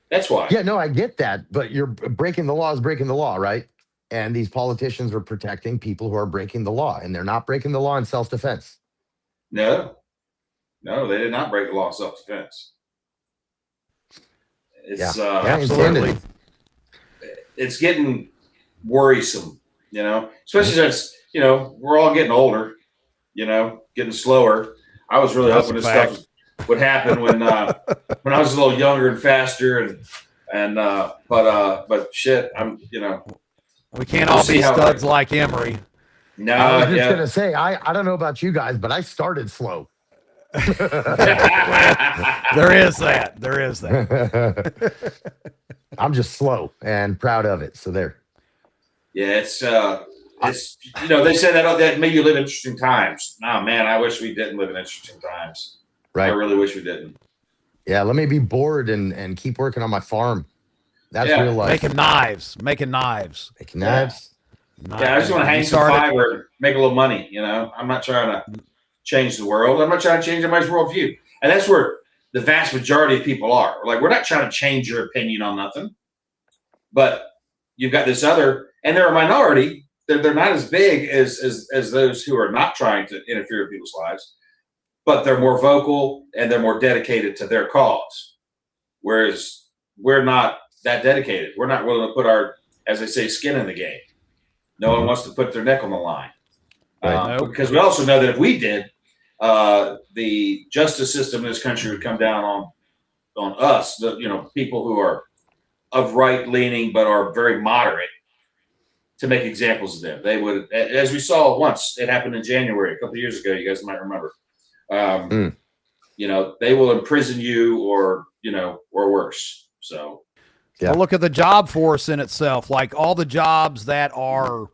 That's why. Yeah, no, I get that, but you're breaking the law is breaking the law, right? And these politicians are protecting people who are breaking the law, and they're not breaking the law in self-defense. No, they did not break the law of self-defense. It's Absolutely. it's getting worrisome, you know, especially since, you know, we're all getting older, you know, getting slower. I was really hoping this stuff would happen when I was a little younger and faster but shit, I'm, you know, we can't all be studs like Imri. No, I was just gonna say, I don't know about you guys, but I started slow. There is that. I'm just slow and proud of it. So there. Yeah, it's you know, they say that made you live interesting times. No, man, I wish we didn't live in interesting times. Right. I really wish we didn't. Yeah, let me be bored and keep working on my farm. That's real life. Making knives. Making knives. Yeah, I just want to hang some fiber and make a little money. You know, I'm not trying to change the world. I'm not trying to change everybody's worldview. And that's where the vast majority of people are. Like, we're not trying to change your opinion on nothing. But you've got this other, and they're a minority. They're not as big as those who are not trying to interfere with people's lives, but they're more vocal and they're more dedicated to their cause. Whereas we're not that dedicated. We're not willing to put our, as they say, skin in the game. No one wants to put their neck on the line. Because we also know that if we did, the justice system in this country would come down on us, you know, people who are of right leaning but are very moderate, to make examples of them. They would, as we saw once, it happened in January, a couple of years ago, you guys might remember. You know, they will imprison you or worse. So well, look at the job force in itself, like all the jobs that are,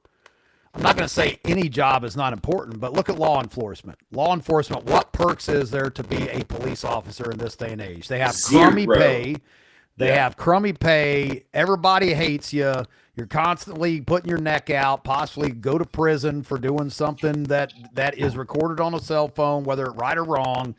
I'm not going to say any job is not important, but look at law enforcement. Law enforcement, what perks is there to be a police officer in this day and age? They have crummy pay. They have crummy pay. Everybody hates you. You're constantly putting your neck out, possibly go to prison for doing something that is recorded on a cell phone, whether it's right or wrong.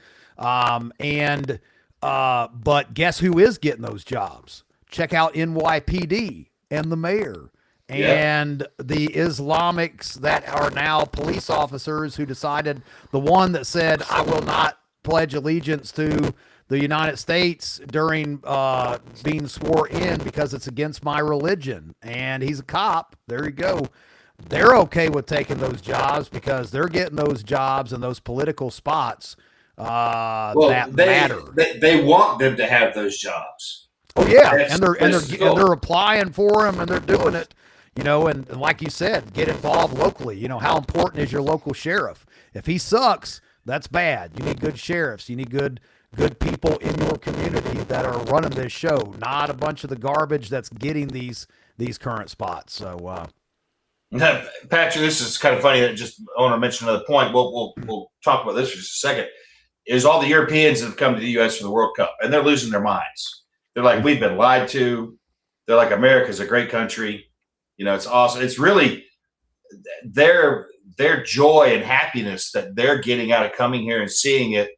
But guess who is getting those jobs? Check out NYPD and the mayor and the Islamics that are now police officers who decided, the one that said, I will not pledge allegiance to the United States during being sworn in because it's against my religion. And he's a cop. There you go. They're okay with taking those jobs because they're getting those jobs and those political spots that matter. They want them to have those jobs. Oh yeah, and they're applying for them and they're doing it. and like you said, get involved locally. How important is your local sheriff? If he sucks, that's bad. You need good sheriffs. You need good people in your community that are running this show, not a bunch of the garbage that's getting these current spots. So, Patrick, this is kind of funny. That I want to mention another point. We'll talk about this for just a second. Is all the Europeans that have come to the U.S. for the World Cup, and they're losing their minds. They're like, we've been lied to. They're like, America's a great country. It's awesome. It's really their joy and happiness that they're getting out of coming here and seeing it.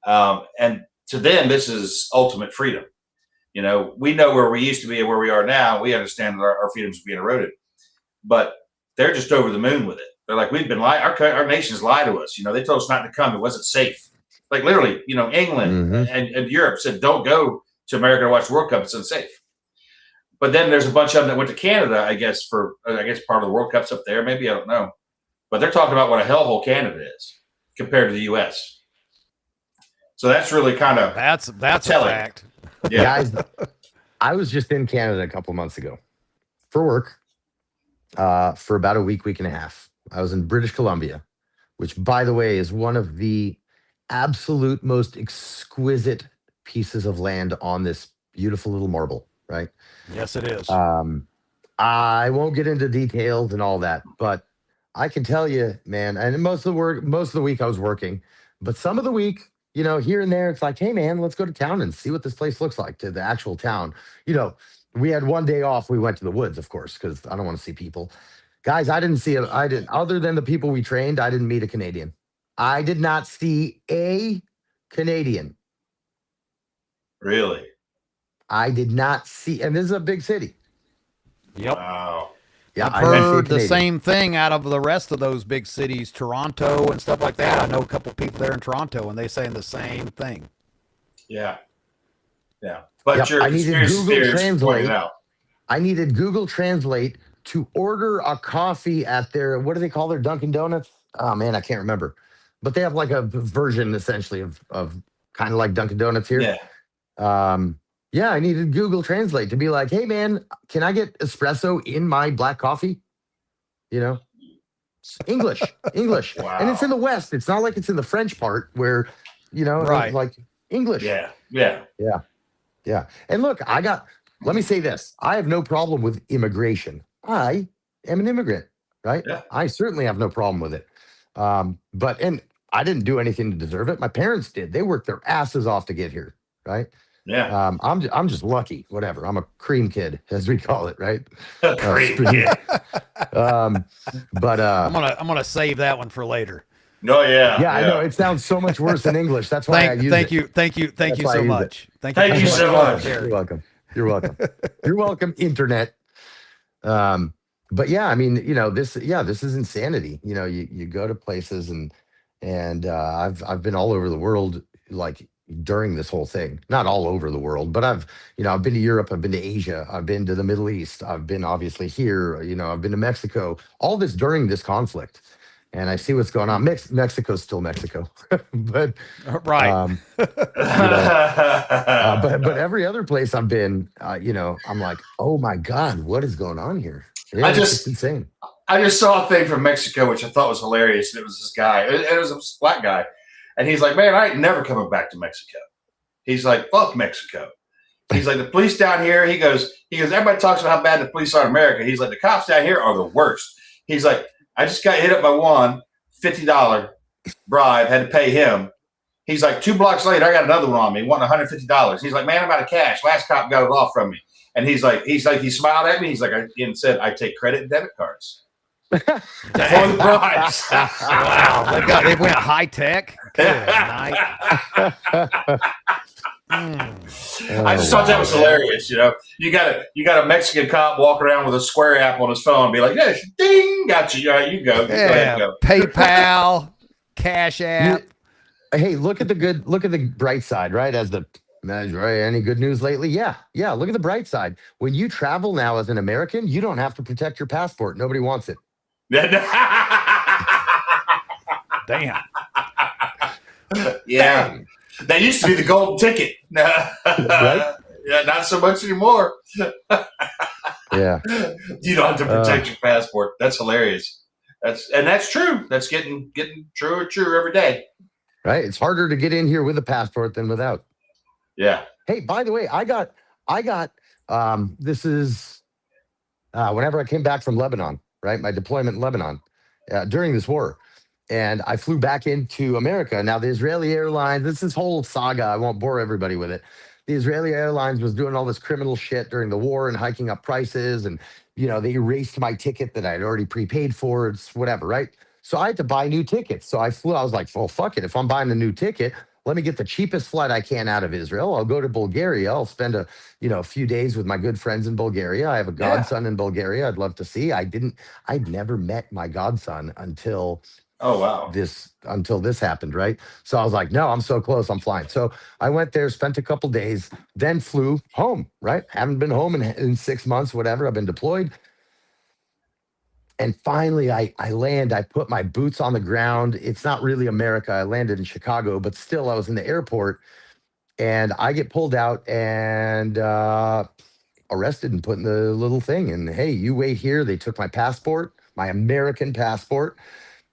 And to them, this is ultimate freedom. We know where we used to be and where we are now. We understand that our freedoms are being eroded, but they're just over the moon with it. They're like, we've been lied. Our nations lied to us. They told us not to come. It wasn't safe. Like literally, England and Europe said, don't go to America to watch the World Cup. It's unsafe. But then there's a bunch of them that went to Canada, I guess part of the World Cup's up there. Maybe, I don't know. But they're talking about what a hellhole Canada is compared to the U.S. So that's really kind of that's telling. A fact. Yeah. Guys, I was just in Canada a couple months ago for work for about a week and a half. I was in British Columbia, which, by the way, is one of the absolute most exquisite pieces of land on this beautiful little marble, right? Yes, it is. I won't get into details and all that, but I can tell you, man, and most of the week I was working, but some of the week, here and there, it's like, hey, man, let's go to town and see what this place looks like, to the actual town. We had one day off. We went to the woods, of course, because I don't want to see people. Guys, I didn't see it. Other than the people we trained, I didn't meet a Canadian. I did not see a Canadian. Really? I did not see, and this is a big city. Yep. Wow. Yeah, I've heard the same thing out of the rest of those big cities, Toronto and stuff like that. I know a couple of people there in Toronto, and they're saying the same thing. Yeah. Yeah. But I needed Google Translate. Out. I needed Google Translate to order a coffee at their, what do they call their Dunkin' Donuts? Oh, man, I can't remember. But they have like a version, essentially, of kind of like Dunkin' Donuts here. Yeah. Yeah, I needed Google Translate to be like, hey, man, can I get espresso in my black coffee? English. Wow. And it's in the West. It's not like it's in the French part where, right. like English. Yeah. And look, let me say this. I have no problem with immigration. I am an immigrant, right? Yeah. I certainly have no problem with it. But I didn't do anything to deserve it. My parents did. They worked their asses off to get here, right? Yeah. I'm just lucky. Whatever. I'm a cream kid, as we call it, right? Cream kid. But I'm gonna save that one for later. No, yeah. Yeah, I know. It sounds so much worse in English. That's why I use it. Thank you so much. Thank you so much. You're welcome. You're welcome, internet. But yeah, I mean, this is insanity. You go to places and I've been all over the world, like during this whole thing. Not all over the world, but I've been to Europe, I've been to Asia, I've been to the Middle East, I've been obviously here, I've been to Mexico, all this during this conflict. And I see what's going on. Mexico's still Mexico, but right. But every other place I've been, I'm like, oh my God, what is going on here? It's just insane. I just saw a thing from Mexico, which I thought was hilarious. And it was this guy, and it was a black guy. And he's like, man, I ain't never coming back to Mexico. He's like, fuck Mexico. He's like, the police down here, he goes, everybody talks about how bad the police are in America. He's like, the cops down here are the worst. He's like, I just got hit up by one $50 bribe, had to pay him. He's like, 2 blocks later, I got another one on me, wanting $150. He's like, man, I'm out of cash. Last cop got it off from me. And he smiled at me. He's like, and said, I take credit and debit cards. For the bribes. Wow, they went high tech. Good night. I just thought that was hilarious. You got a Mexican cop walking around with a square app on his phone, and be like, "Yes, ding, got you. All right, you go. Yeah, go ahead and go. PayPal, Cash App. Hey, look at the bright side, right? Any good news lately? Yeah. Look at the bright side. When you travel now as an American, you don't have to protect your passport. Nobody wants it. Damn. Yeah. Dang. That used to be the golden ticket. Right? Yeah, not so much anymore. Yeah. You don't have to protect your passport. That's hilarious. That's true. That's getting truer and truer every day. Right. It's harder to get in here with a passport than without. Yeah. Hey, by the way, I got this is whenever I came back from Lebanon, right? My deployment in Lebanon during this war. And I flew back into America. Now, the Israeli airlines, this whole saga. I won't bore everybody with it. The Israeli airlines was doing all this criminal shit during the war and hiking up prices. And, they erased my ticket that I'd already prepaid for. It's whatever, right? So I had to buy new tickets. So I flew. I was like, well, fuck it. If I'm buying a new ticket, let me get the cheapest flight I can out of Israel. I'll go to Bulgaria. I'll spend a few days with my good friends in Bulgaria. I have a godson in Bulgaria. I'd love to see. I'd never met my godson until until this happened, right? So I was like, no, I'm so close, I'm flying. So I went there, spent a couple days, then flew home, right? Haven't been home in 6 months, whatever. I've been deployed. And finally, I land. I put my boots on the ground. It's not really America. I landed in Chicago, but still, I was in the airport, and I get pulled out and arrested and put in the little thing. And hey, you wait here. They took my passport, my American passport,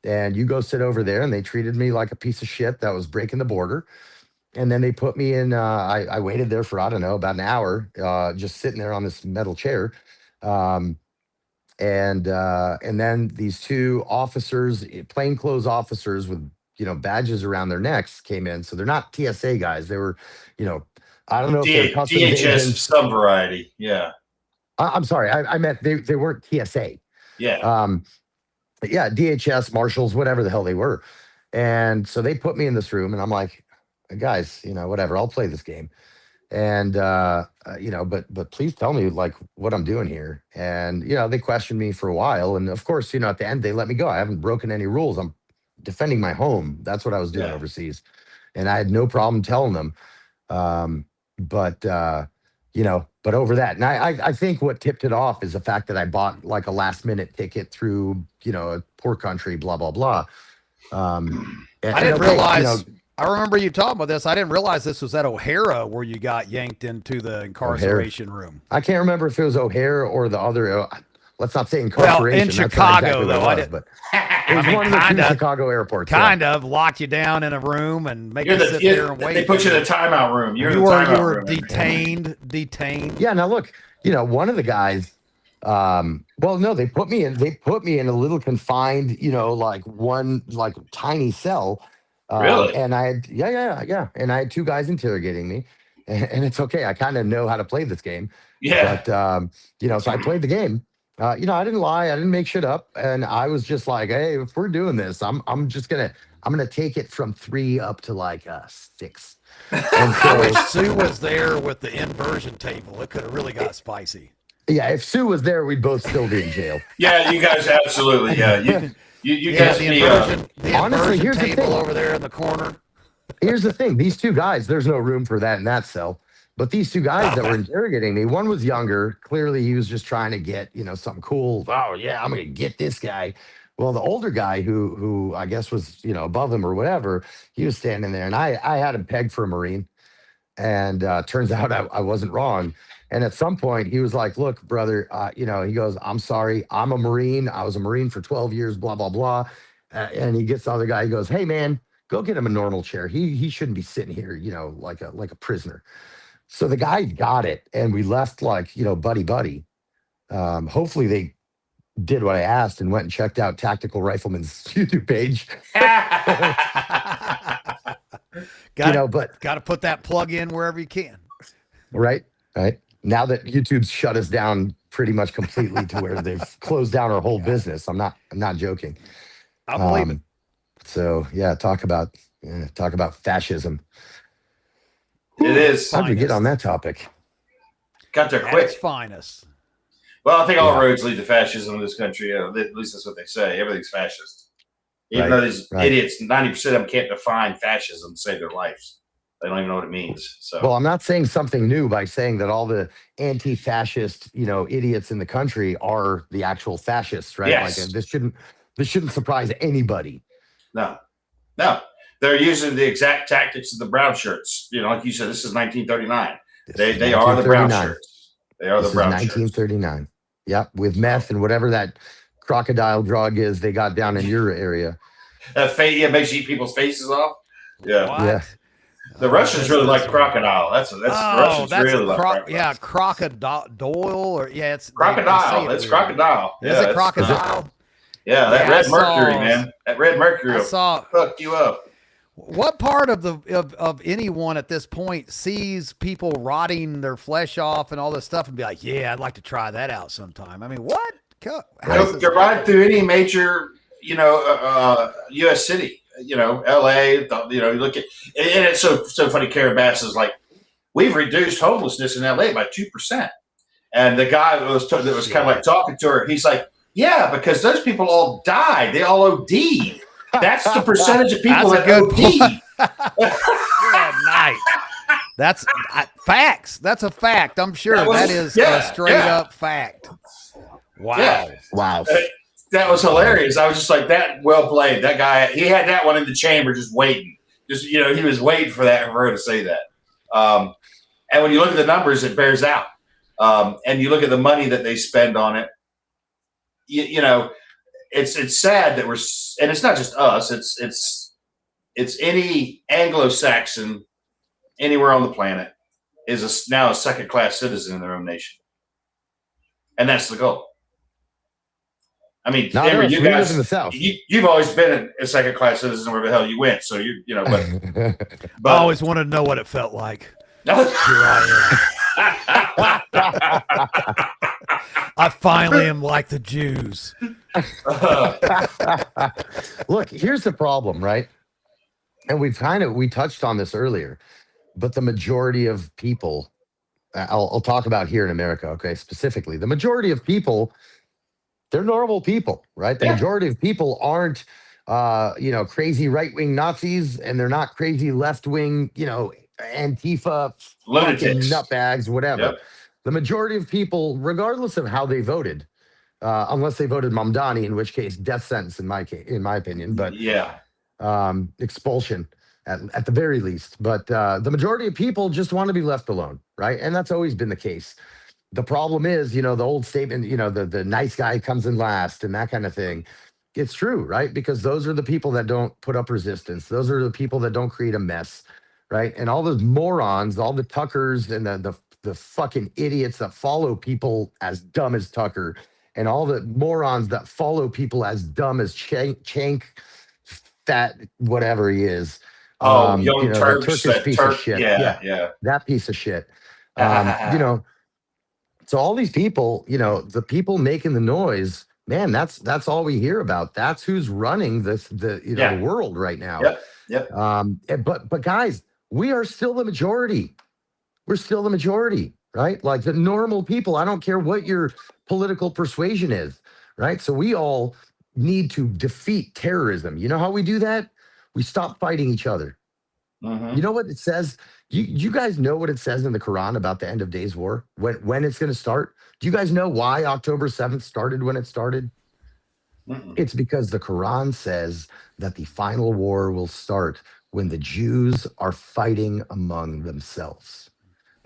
and you go sit over there. And they treated me like a piece of shit that was breaking the border. And then they put me in. I waited there for, I don't know, about an hour, just sitting there on this metal chair. And then these two officers, plainclothes officers with badges around their necks, came in. So they're not TSA guys. They were, I don't know if they're customs DHS agents. of some variety. Yeah. I'm sorry. I meant they weren't TSA. Yeah. Yeah, DHS, marshals, whatever the hell they were. And so they put me in this room, and I'm like, guys, whatever. I'll play this game. And but please tell me like what I'm doing here. And they questioned me for a while, and of course, at the end they let me go. I haven't broken any rules. I'm defending my home. That's what I was doing overseas, and I had no problem telling them. But over that, and I think what tipped it off is the fact that I bought like a last minute ticket through a poor country, blah blah blah. I didn't realize. I remember you talking about this. I didn't realize this was at O'Hara where you got yanked into the incarceration room. I can't remember if it was O'Hara or the other. Let's not say incarceration. Well, in Chicago, though, it was one of the two Chicago airports. Kind of locked you down in a room and make you sit there and wait. They put you in a timeout room. You were detained. Yeah. Now look, one of the guys. Well, no, they put me in a little confined, like tiny cell. Really? And I had, yeah. And I had two guys interrogating me, and it's okay. I kind of know how to play this game. Yeah. But, so I played the game. I didn't lie. I didn't make shit up. And I was just like, hey, if we're doing this, I'm going to take it from 3 up to like 6. And so if Sue was there with the inversion table, it could have really got spicy. Yeah. If Sue was there, we'd both still be in jail. Yeah. You guys, absolutely. Yeah. You guys the honestly, here's table the thing. Over there in the corner. Here's the thing. These two guys, there's no room for that in that cell. But these two guys that were interrogating me, one was younger. Clearly, he was just trying to get, something cool. Oh, yeah, I'm going to get this guy. Well, the older guy who I guess was, above him or whatever, he was standing there. And I had him pegged for a Marine. And turns out I wasn't wrong. And at some point, he was like, look, brother, he goes, I'm sorry. I'm a Marine. I was a Marine for 12 years, blah, blah, blah. And he gets the other guy. He goes, hey, man, go get him a normal chair. He shouldn't be sitting here, like a prisoner. So the guy got it. And we left like, buddy. Hopefully they did what I asked and went and checked out Tactical Rifleman's YouTube page. Got to put that plug in wherever you can. Right. Now that YouTube's shut us down pretty much completely to where they've closed down our whole business. I'm not joking. I believe it. So yeah, talk about fascism. It is. How'd we get on that topic? Got there quick. It's finest. Well, I think all roads lead to fascism in this country. At least that's what they say. Everything's fascist. Even though these idiots, 90% of them can't define fascism to save their lives. They don't even know what it means. So, well, I'm not saying something new by saying that all the anti-fascist, idiots in the country are the actual fascists, right? Yes. Like this shouldn't surprise anybody. No. They're using the exact tactics of the brown shirts. Like you said, this is 1939. They are the brown shirts. They are the brown shirts. 1939. Yeah, with meth and whatever that crocodile drug is they got down in your area. Makes you eat people's faces off. Yeah. What? Yeah. The Russians really like crocodile. That's the Russians really like crocodile. Yeah, crocodile or it's crocodile. It's crocodile. Is it crocodile? That red mercury, man. That red mercury will fuck you up. What part of anyone at this point sees people rotting their flesh off and all this stuff and be like, yeah, I'd like to try that out sometime? I mean, what? Go ride through any major, U.S. city. LA, you look at, and it's so funny. Karen Bass is like, we've reduced homelessness in LA by 2%. And the guy that was kind of like talking to her, he's like, yeah, because those people all died. They all OD'd. That's the percentage of people that OD'd. Good night. That's facts. That's a fact. I'm sure that is a straight up fact. Wow. Yeah. Wow. That was hilarious. I was just like, that well played. That guy, he had that one in the chamber just waiting. He was waiting for her to say that. And when you look at the numbers, it bears out. And you look at the money that they spend on it, it's sad that and it's not just us, it's any Anglo-Saxon anywhere on the planet is now a second-class citizen in their own nation. And that's the goal. I mean, Amber, you guys, you've always been a second-class citizen wherever the hell you went. So but I always wanted to know what it felt like. Here I am. I finally am like the Jews. Look, here's the problem, right? And we touched on this earlier, but the majority of people, I'll talk about here in America, okay, specifically, the majority of people, they're normal people, right? The majority of people aren't, crazy right-wing Nazis, and they're not crazy left-wing, Antifa, lunatics, nutbags, whatever. Yep. The majority of people, regardless of how they voted, unless they voted Mamdani, in which case death sentence in my opinion, but expulsion at the very least. But the majority of people just want to be left alone, right? And that's always been the case. The problem is, the old statement, the nice guy comes in last and that kind of thing. It's true, right? Because those are the people that don't put up resistance. Those are the people that don't create a mess, right? And all those morons, all the Tuckers and the fucking idiots that follow people as dumb as Tucker, and all the morons that follow people as dumb as Chank, fat, whatever he is. Young Turks, the Turkish piece of shit. Yeah. That piece of shit. So all these people, the people making the noise, man, that's all we hear about. That's who's running the world right now. Yep. But guys, we are still the majority. We're still the majority, right? Like the normal people. I don't care what your political persuasion is, right? So we all need to defeat terrorism. You know how we do that? We stop fighting each other. Mm-hmm. You know what it says? You guys know what it says in the Quran about the end of days war? When it's going to start? Do you guys know why October 7th started when it started? Mm-mm. It's because the Quran says that the final war will start when the Jews are fighting among themselves.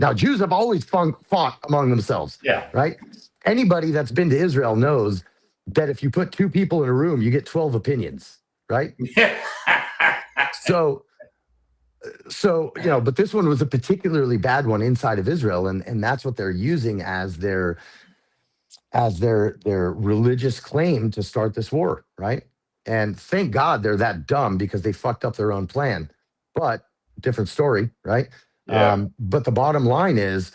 Now, Jews have always fought among themselves. Yeah. Right? Anybody that's been to Israel knows that if you put two people in a room, you get 12 opinions, right? Yeah. So, but this one was a particularly bad one inside of Israel, and that's what they're using as their religious claim to start this war, right? And thank God they're that dumb because they fucked up their own plan. But different story, right? Yeah. But the bottom line is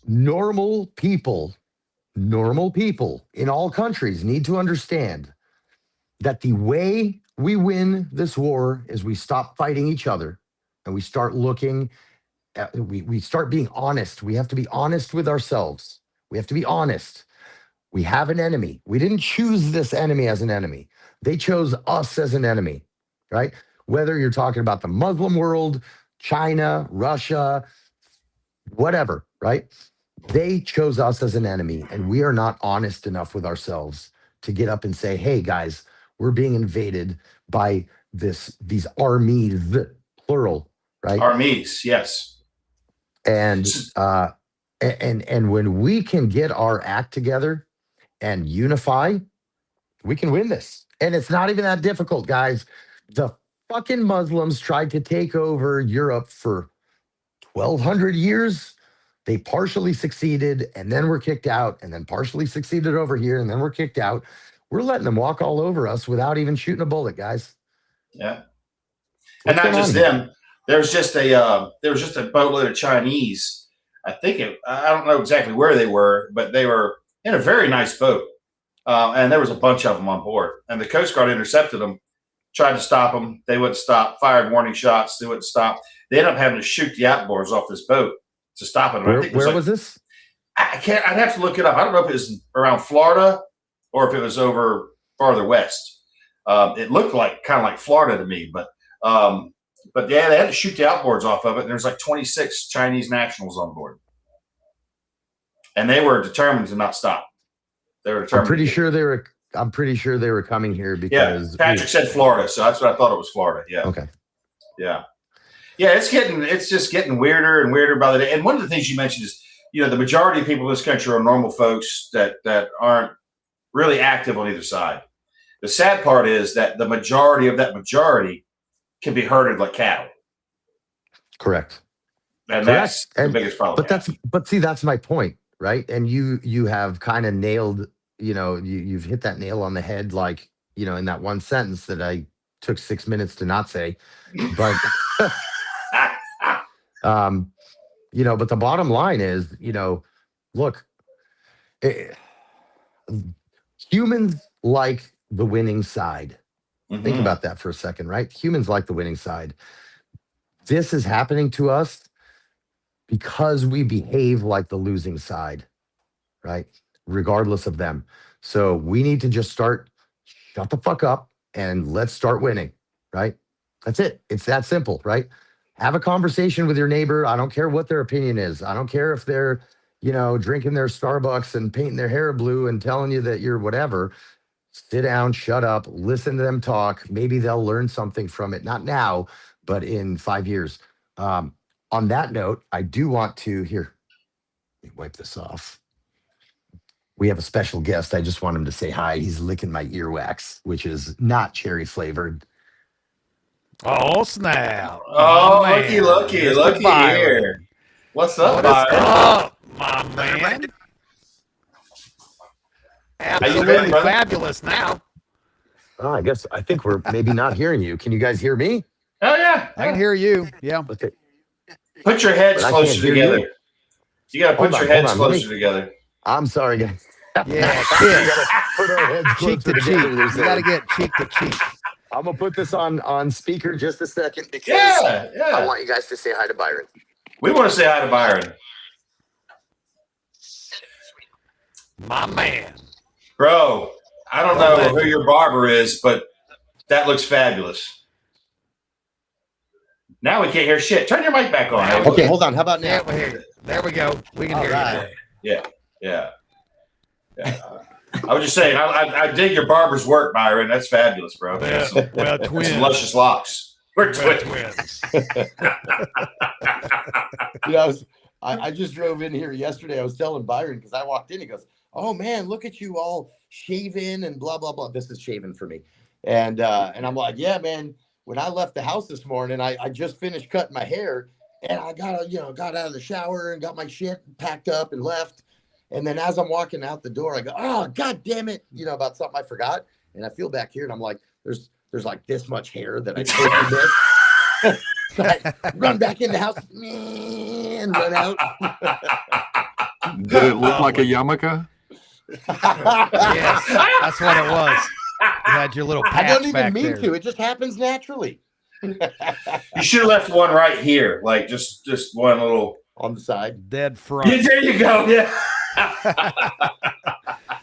normal people in all countries need to understand that the way we win this war is we stop fighting each other and we start looking at, we start being honest. We have to be honest with ourselves. We have to be honest. We have an enemy. We didn't choose this enemy as an enemy. They chose us as an enemy, right? Whether you're talking about the Muslim world, China, Russia, whatever, right? They chose us as an enemy, and we are not honest enough with ourselves to get up and say, hey, guys, we're being invaded by these armies, plural, right? Armies, yes. And And when we can get our act together and unify, we can win this. And it's not even that difficult, guys. The fucking Muslims tried to take over Europe for 1,200 years. They partially succeeded and then were kicked out, and then partially succeeded over here and then were kicked out. We're letting them walk all over us without even shooting a bullet, guys. Yeah. What's and not going just on here? them. There was just a boatload of Chinese. I don't know exactly where they were, but they were in a very nice boat. And there was a bunch of them on board. And the Coast Guard intercepted them, tried to stop them. They wouldn't stop, fired warning shots. They wouldn't stop. They ended up having to shoot the outboards off this boat to stop it. Where was this? I'd have to look it up. I don't know if it was around Florida or if it was over farther west. It looked kind of like Florida to me, but yeah, they had to shoot the outboards off of it. And there's like 26 Chinese nationals on board, and they were determined to not stop. They were determined. I'm pretty sure they were coming here because Patrick said Florida, so that's what I thought it was, Florida. Yeah. Okay. Yeah. Yeah, it's just getting weirder and weirder by the day. And one of the things you mentioned is, the majority of people in this country are normal folks that aren't really active on either side. The sad part is that the majority of that majority can be herded like cattle. Correct. And that's the biggest problem. But see, that's my point, right? And you have kind of nailed, you've hit that nail on the head, like, in that one sentence that I took 6 minutes to not say. But but the bottom line is, look, humans like the winning side. Mm-hmm. Think about that for a second, right? Humans like the winning side. This is happening to us because we behave like the losing side, right? Regardless of them. So we need to just shut the fuck up and let's start winning, right? That's it. It's that simple, right? Have a conversation with your neighbor. I don't care what their opinion is. I don't care if they're, drinking their Starbucks and painting their hair blue and telling you that you're whatever. Sit down, shut up, listen to them talk. Maybe they'll learn something from it. Not now, but in 5 years. On that note, I do want to, here, let me wipe this off. We have a special guest. I just want him to say hi. He's licking my earwax, which is not cherry flavored. Oh, snap. Oh, looky here. What's up, Byron? What's up, my man? Absolutely fabulous now. Oh, I think we're maybe not hearing you. Can you guys hear me? Oh, yeah. I can hear you. Yeah. Okay. Put your heads closer together. You got to put your heads closer together. I'm sorry, guys. Yeah, put our heads cheek to cheek. You got to get cheek to cheek. I'm going to put this on speaker just a second because I want you guys to say hi to Byron. We want to say hi to Byron. My man. Bro, I don't know who your barber is, but that looks fabulous. Now we can't hear shit. Turn your mic back on. Okay, hold on. How about now? There we go. We can hear you. Yeah. I was just saying, I dig your barber's work, Byron. That's fabulous, bro. Twins. Some luscious locks. We're twins. I just drove in here yesterday. I was telling Byron because I walked in. He goes, "Oh man, look at you all shaven and blah blah blah." This is shaven for me, and I'm like, "Yeah, man." When I left the house this morning, I just finished cutting my hair, and I got out of the shower and got my shit packed up and left. And then as I'm walking out the door, I go, "Oh, God damn it," about something I forgot. And I feel back here and I'm like, there's like this much hair that I totally missed. So I run back in the house and run out. Did it look like a yarmulke? Yes, that's what it was. You had your little patch. I don't even back mean there. to. It just happens naturally. You should have left one right here, like just one little on the side, dead front. Yeah, there you go. Yeah.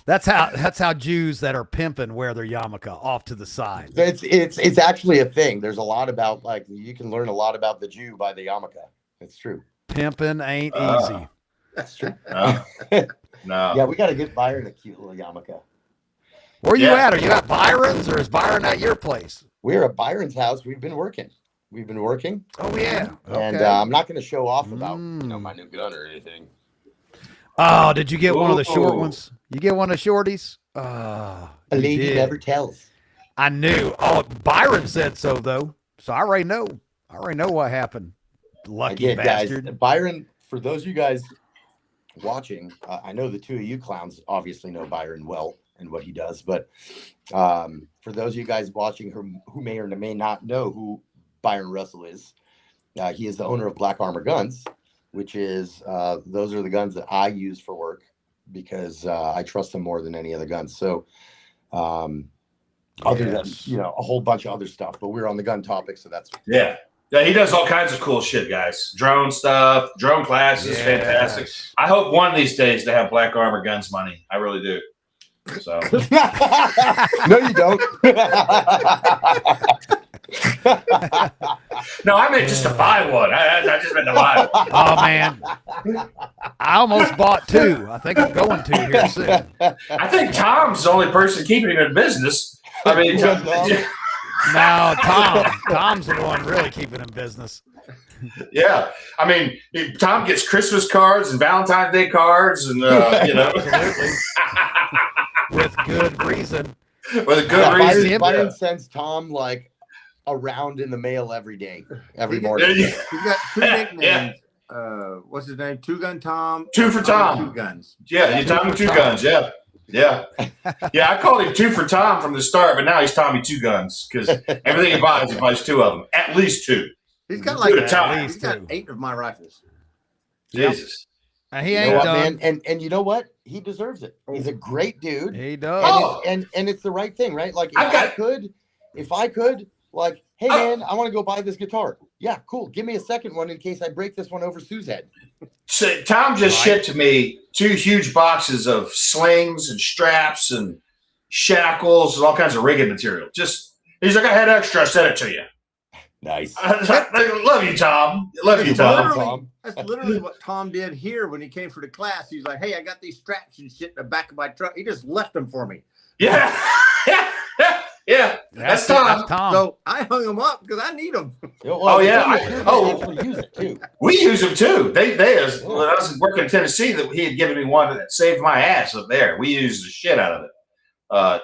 That's how Jews that are pimping wear their yarmulke off to the side. It's actually a thing. There's a lot about you can learn a lot about the Jew by the yarmulke. It's true. Pimping ain't easy. That's true. No. Yeah, we got to get Byron a cute little yarmulke. Where are you at? Are you at Byron's or is Byron at your place? We're at Byron's house. We've been working. Oh yeah. Okay. And I'm not going to show off about my new gun or anything. Oh, did you get one of the short Ooh. ones? You get one of the shorties? A You lady did. never tells. I knew. Oh, Byron said so though. So I already know. I already know what happened. Lucky Again, bastard. guys, Byron, for those of you guys watching, I know the two of you clowns obviously know Byron well and what he does, but for those of you guys watching who may or may not know who Byron Russell is, he is the owner of Black Armor Guns, which is those are the guns that I use for work because I trust them more than any other guns. So other than a whole bunch of other stuff, but we're on the gun topic, so that's Yeah, he does all kinds of cool shit, guys. Drone stuff, drone classes, fantastic. I hope one of these days to have Black Armor Guns money. I really do. So no, you don't. No, I meant just to buy one. I just meant to buy one. Oh man, I almost bought two. I think I'm going to here soon. I think Tom's the only person keeping him in business. I mean, no, Tom's the one really keeping him business. Yeah, I mean, Tom gets Christmas cards and Valentine's Day cards, and Absolutely. With good reason. With a good reason. Byron sends Tom like around in the mail every day, every morning. He's got two nicknames. What's his name? Two Gun Tom. Two for Tom. Two Guns. Yeah, you Tommy Two Guns. Yeah. Yeah. Yeah, I called him Two for Tom from the start, but now he's Tommy Two Guns because everything he buys two of them. At least two. He's got like He's got 8 of my rifles. Jesus. He ain't done. Man? And you know what? He deserves it. He's a great dude. He does. And it's the right thing, right? Like if I could, like, hey man, I want to go buy this guitar. Yeah, cool. Give me a second one in case I break this one over Sue's head. So Tom just shipped me 2 huge boxes of slings and straps and shackles and all kinds of rigging material. He's like, I had extra. I sent it to you. Nice. I love you, Tom. Love you, Tom. That's literally what Tom did here when he came for the class. He's like, hey, I got these straps and shit in the back of my truck. He just left them for me. Yeah. Yeah. That's Tom. So I hung them up because I need them. Oh, yeah. Use it too. We use them too. When I was working in Tennessee, that he had given me one that saved my ass up there. We used the shit out of it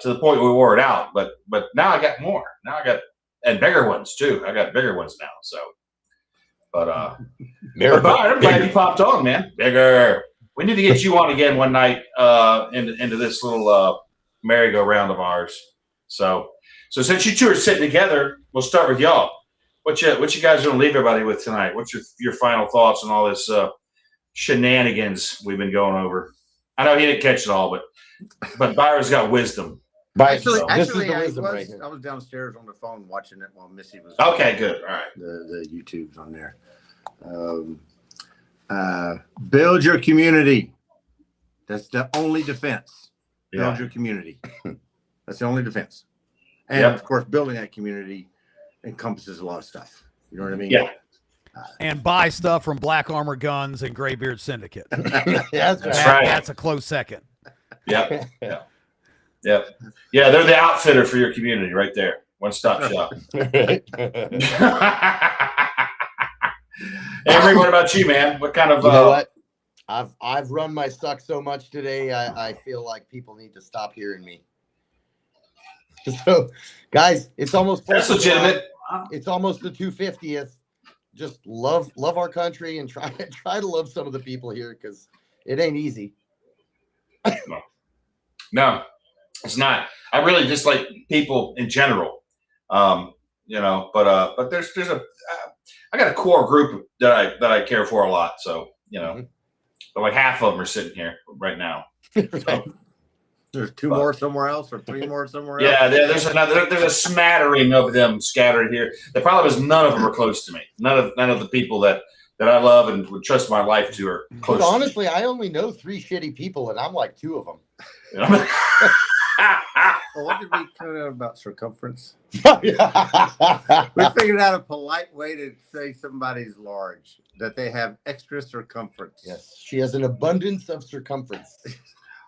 to the point where we wore it out. But now I got more. And bigger ones too. I got bigger ones now. So, but I'm glad you popped on, man. Bigger. We need to get you on again one night into this little merry-go-round of ours. So since you two are sitting together, we'll start with y'all. What you guys going to leave everybody with tonight? What's your final thoughts on all this shenanigans we've been going over? I know he didn't catch it all, but Byron's got wisdom. Actually, I was downstairs on the phone watching it while Missy was. Okay, good. All right. The YouTube's on there. Build your community. That's the only defense. Build your community. That's the only defense. And of course, building that community encompasses a lot of stuff. You know what I mean? Yeah. And buy stuff from Black Armor Guns and Graybeard Syndicate. That's right. That's a close second. Yep. Yeah, they're the outfitter for your community right there. One-stop shop. Imri, what about you, man? What kind of you know what? I've run my suck so much today, I feel like people need to stop hearing me. So, guys, it's almost that's legitimate. It's almost the 250th. Just love our country and try to love some of the people here because it ain't easy. No, it's not. I really just like people in general, but there's I got a core group that I care for a lot. So but like half of them are sitting here right now. So, there's 2 more somewhere else or 3 more somewhere else. Yeah, there's a smattering of them scattered here. The problem is none of them are close to me. None of the people that I love and would trust my life to are close. But honestly, I only know 3 shitty people, and I'm like 2 of them. Well, what did we find out about circumference? We figured out a polite way to say somebody's large, that they have extra circumference. Yes, she has an abundance of circumference.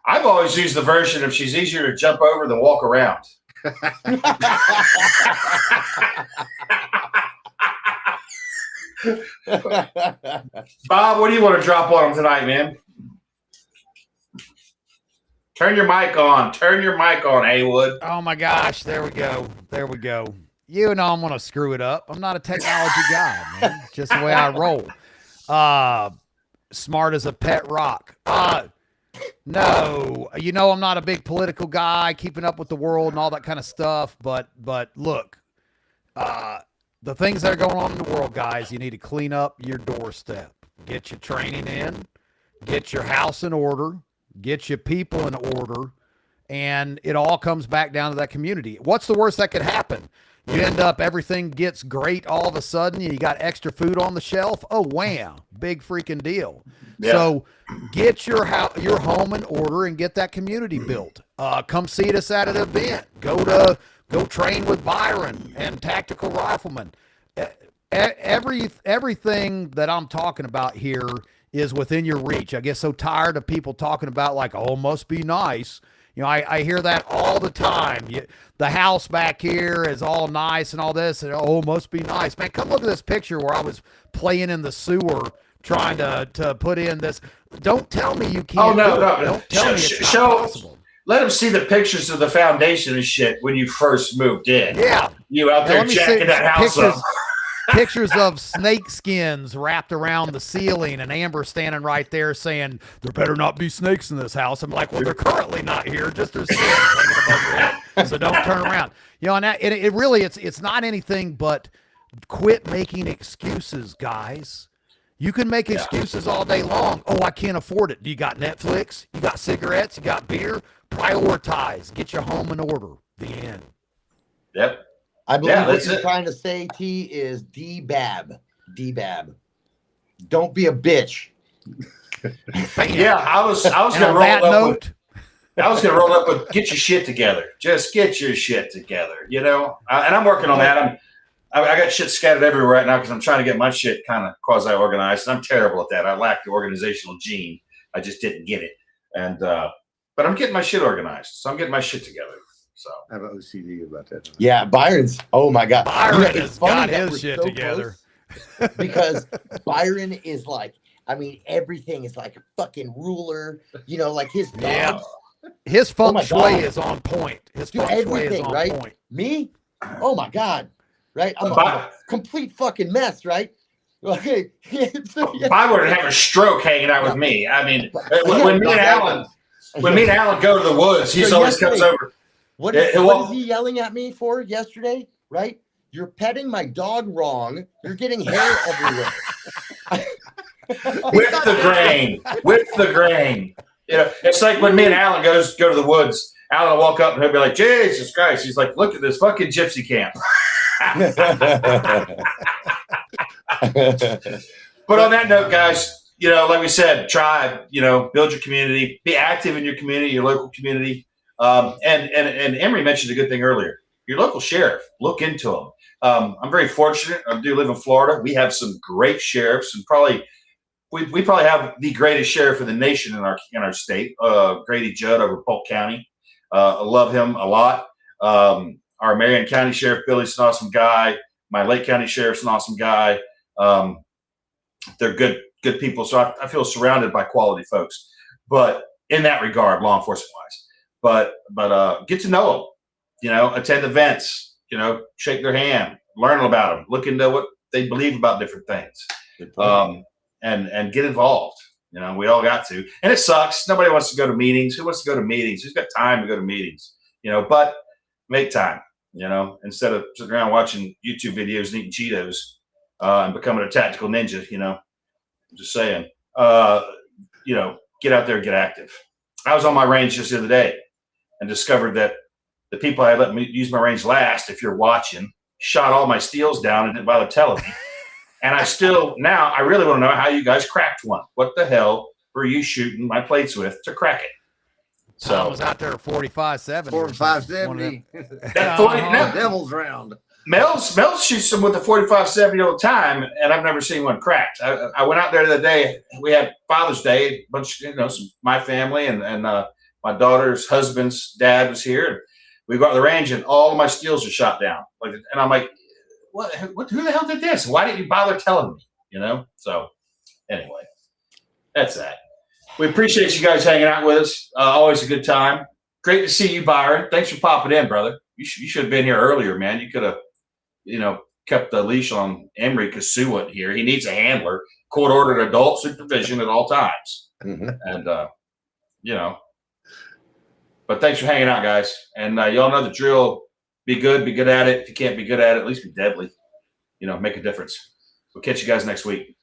I've always used the version of she's easier to jump over than walk around. Bob, what do you want to drop on them tonight, man? Turn your mic on. Turn your mic on, Haywood. Oh my gosh, there we go. There we go. You know I'm gonna screw it up. I'm not a technology guy, man. It's just the way I roll. Smart as a pet rock. No, you know I'm not a big political guy, keeping up with the world and all that kind of stuff. But look, the things that are going on in the world, guys, you need to clean up your doorstep. Get your training in. Get your house in order. Get your people in order. And it all comes back down to that community. What's the worst that could happen? You end up, everything gets great all of a sudden. You got extra food on the shelf. Oh, wham. Big freaking deal. Yeah. So get your home in order and get that community built. Come see us at an event. Go train with Byron and Tactical Rifleman. Everything that I'm talking about here is within your reach. I get so tired of people talking about like, oh, must be nice. You know, I hear that all the time. The house back here is all nice and all this, and oh, must be nice. Man, come look at this picture where I was playing in the sewer trying to put in this. Don't tell me you can't. Oh, no. Don't tell me it's not possible. Let them see the pictures of the foundation and shit when you first moved in. Yeah. You out there jacking that house up. Pictures of snake skins wrapped around the ceiling, and Amber standing right there saying, there better not be snakes in this house. I'm like, well, they're currently not here, just there's skins hanging above your head, so don't turn around. You know, and it really, it's not anything but quit making excuses, guys. You can make excuses all day long. Oh, I can't afford it. Do you got Netflix? You got cigarettes? You got beer? Prioritize. Get your home in order. The end. Yep. I believe what you're trying to say, T, is debab. Debab. Don't be a bitch. Yeah, I was gonna roll up with get your shit together. Just get your shit together. You know, and I'm working on that. I got shit scattered everywhere right now because I'm trying to get my shit kind of quasi-organized. And I'm terrible at that. I lack the organizational gene. I just didn't get it. And but I'm getting my shit organized. So I'm getting my shit together. So I have an OCD about that. Yeah, Byron's. Oh my God, Byron has got his shit together. Because Byron is like, I mean, everything is like a fucking ruler. You know, like his dogs. His feng shui is on point. His feng shui is on right? point. Me? Oh my God. Right? I'm a complete fucking mess, right? Okay. Byron would have a stroke hanging out with me. I mean, when me and Alan go to the woods, he always comes over. What is he yelling at me for yesterday? Right? You're petting my dog wrong. You're getting hair everywhere. With the grain. You know, it's like when me and Alan go to the woods. Alan will walk up and he'll be like, Jesus Christ. He's like, look at this fucking gypsy camp. But on that note, guys, you know, like we said, tribe, you know, build your community, be active in your community, your local community. And Imri mentioned a good thing earlier. Your local sheriff, look into them. I'm very fortunate. I do live in Florida. We have some great sheriffs, and we probably have the greatest sheriff in the nation in our state, Grady Judd over Polk County. I love him a lot. Our Marion County Sheriff Billy's an awesome guy. My Lake County Sheriff's an awesome guy. They're good people. So I feel surrounded by quality folks. But in that regard, law enforcement wise, but get to know them. You know, attend events. You know, shake their hand, learn about them, look into what they believe about different things, and get involved. You know, we all got to. And it sucks. Nobody wants to go to meetings. Who wants to go to meetings? Who's got time to go to meetings? You know, but make time. You know, instead of sitting around watching YouTube videos and eating Cheetos and becoming a tactical ninja. You know, I'm just saying. You know, get out there and get active. I was on my range just the other day and discovered that the people I let me use my range last, if you're watching, shot all my steels down and didn't bother telling me. And I really want to know how you guys cracked one. What the hell were you shooting my plates with to crack it? So I was out there at 45-70. 45-70. That 40, devil's round. Mel's shoots them with the 45-70 all the time, and I've never seen one cracked. I went out there the other day. We had Father's Day, a bunch, you know, my family and my daughter's husband's dad was here. And we go out to the range, and all of my steels are shot down. And I'm like, what? Who the hell did this? Why didn't you bother telling me? You know? So, anyway, that's that. We appreciate you guys hanging out with us. Always a good time. Great to see you, Byron. Thanks for popping in, brother. You should have been here earlier, man. You could have, kept the leash on Imri because Sue wasn't here. He needs a handler. Court-ordered adult supervision at all times. Mm-hmm. And, but thanks for hanging out, guys. And y'all know the drill. Be good at it. If you can't be good at it, at least be deadly. Make a difference. We'll catch you guys next week.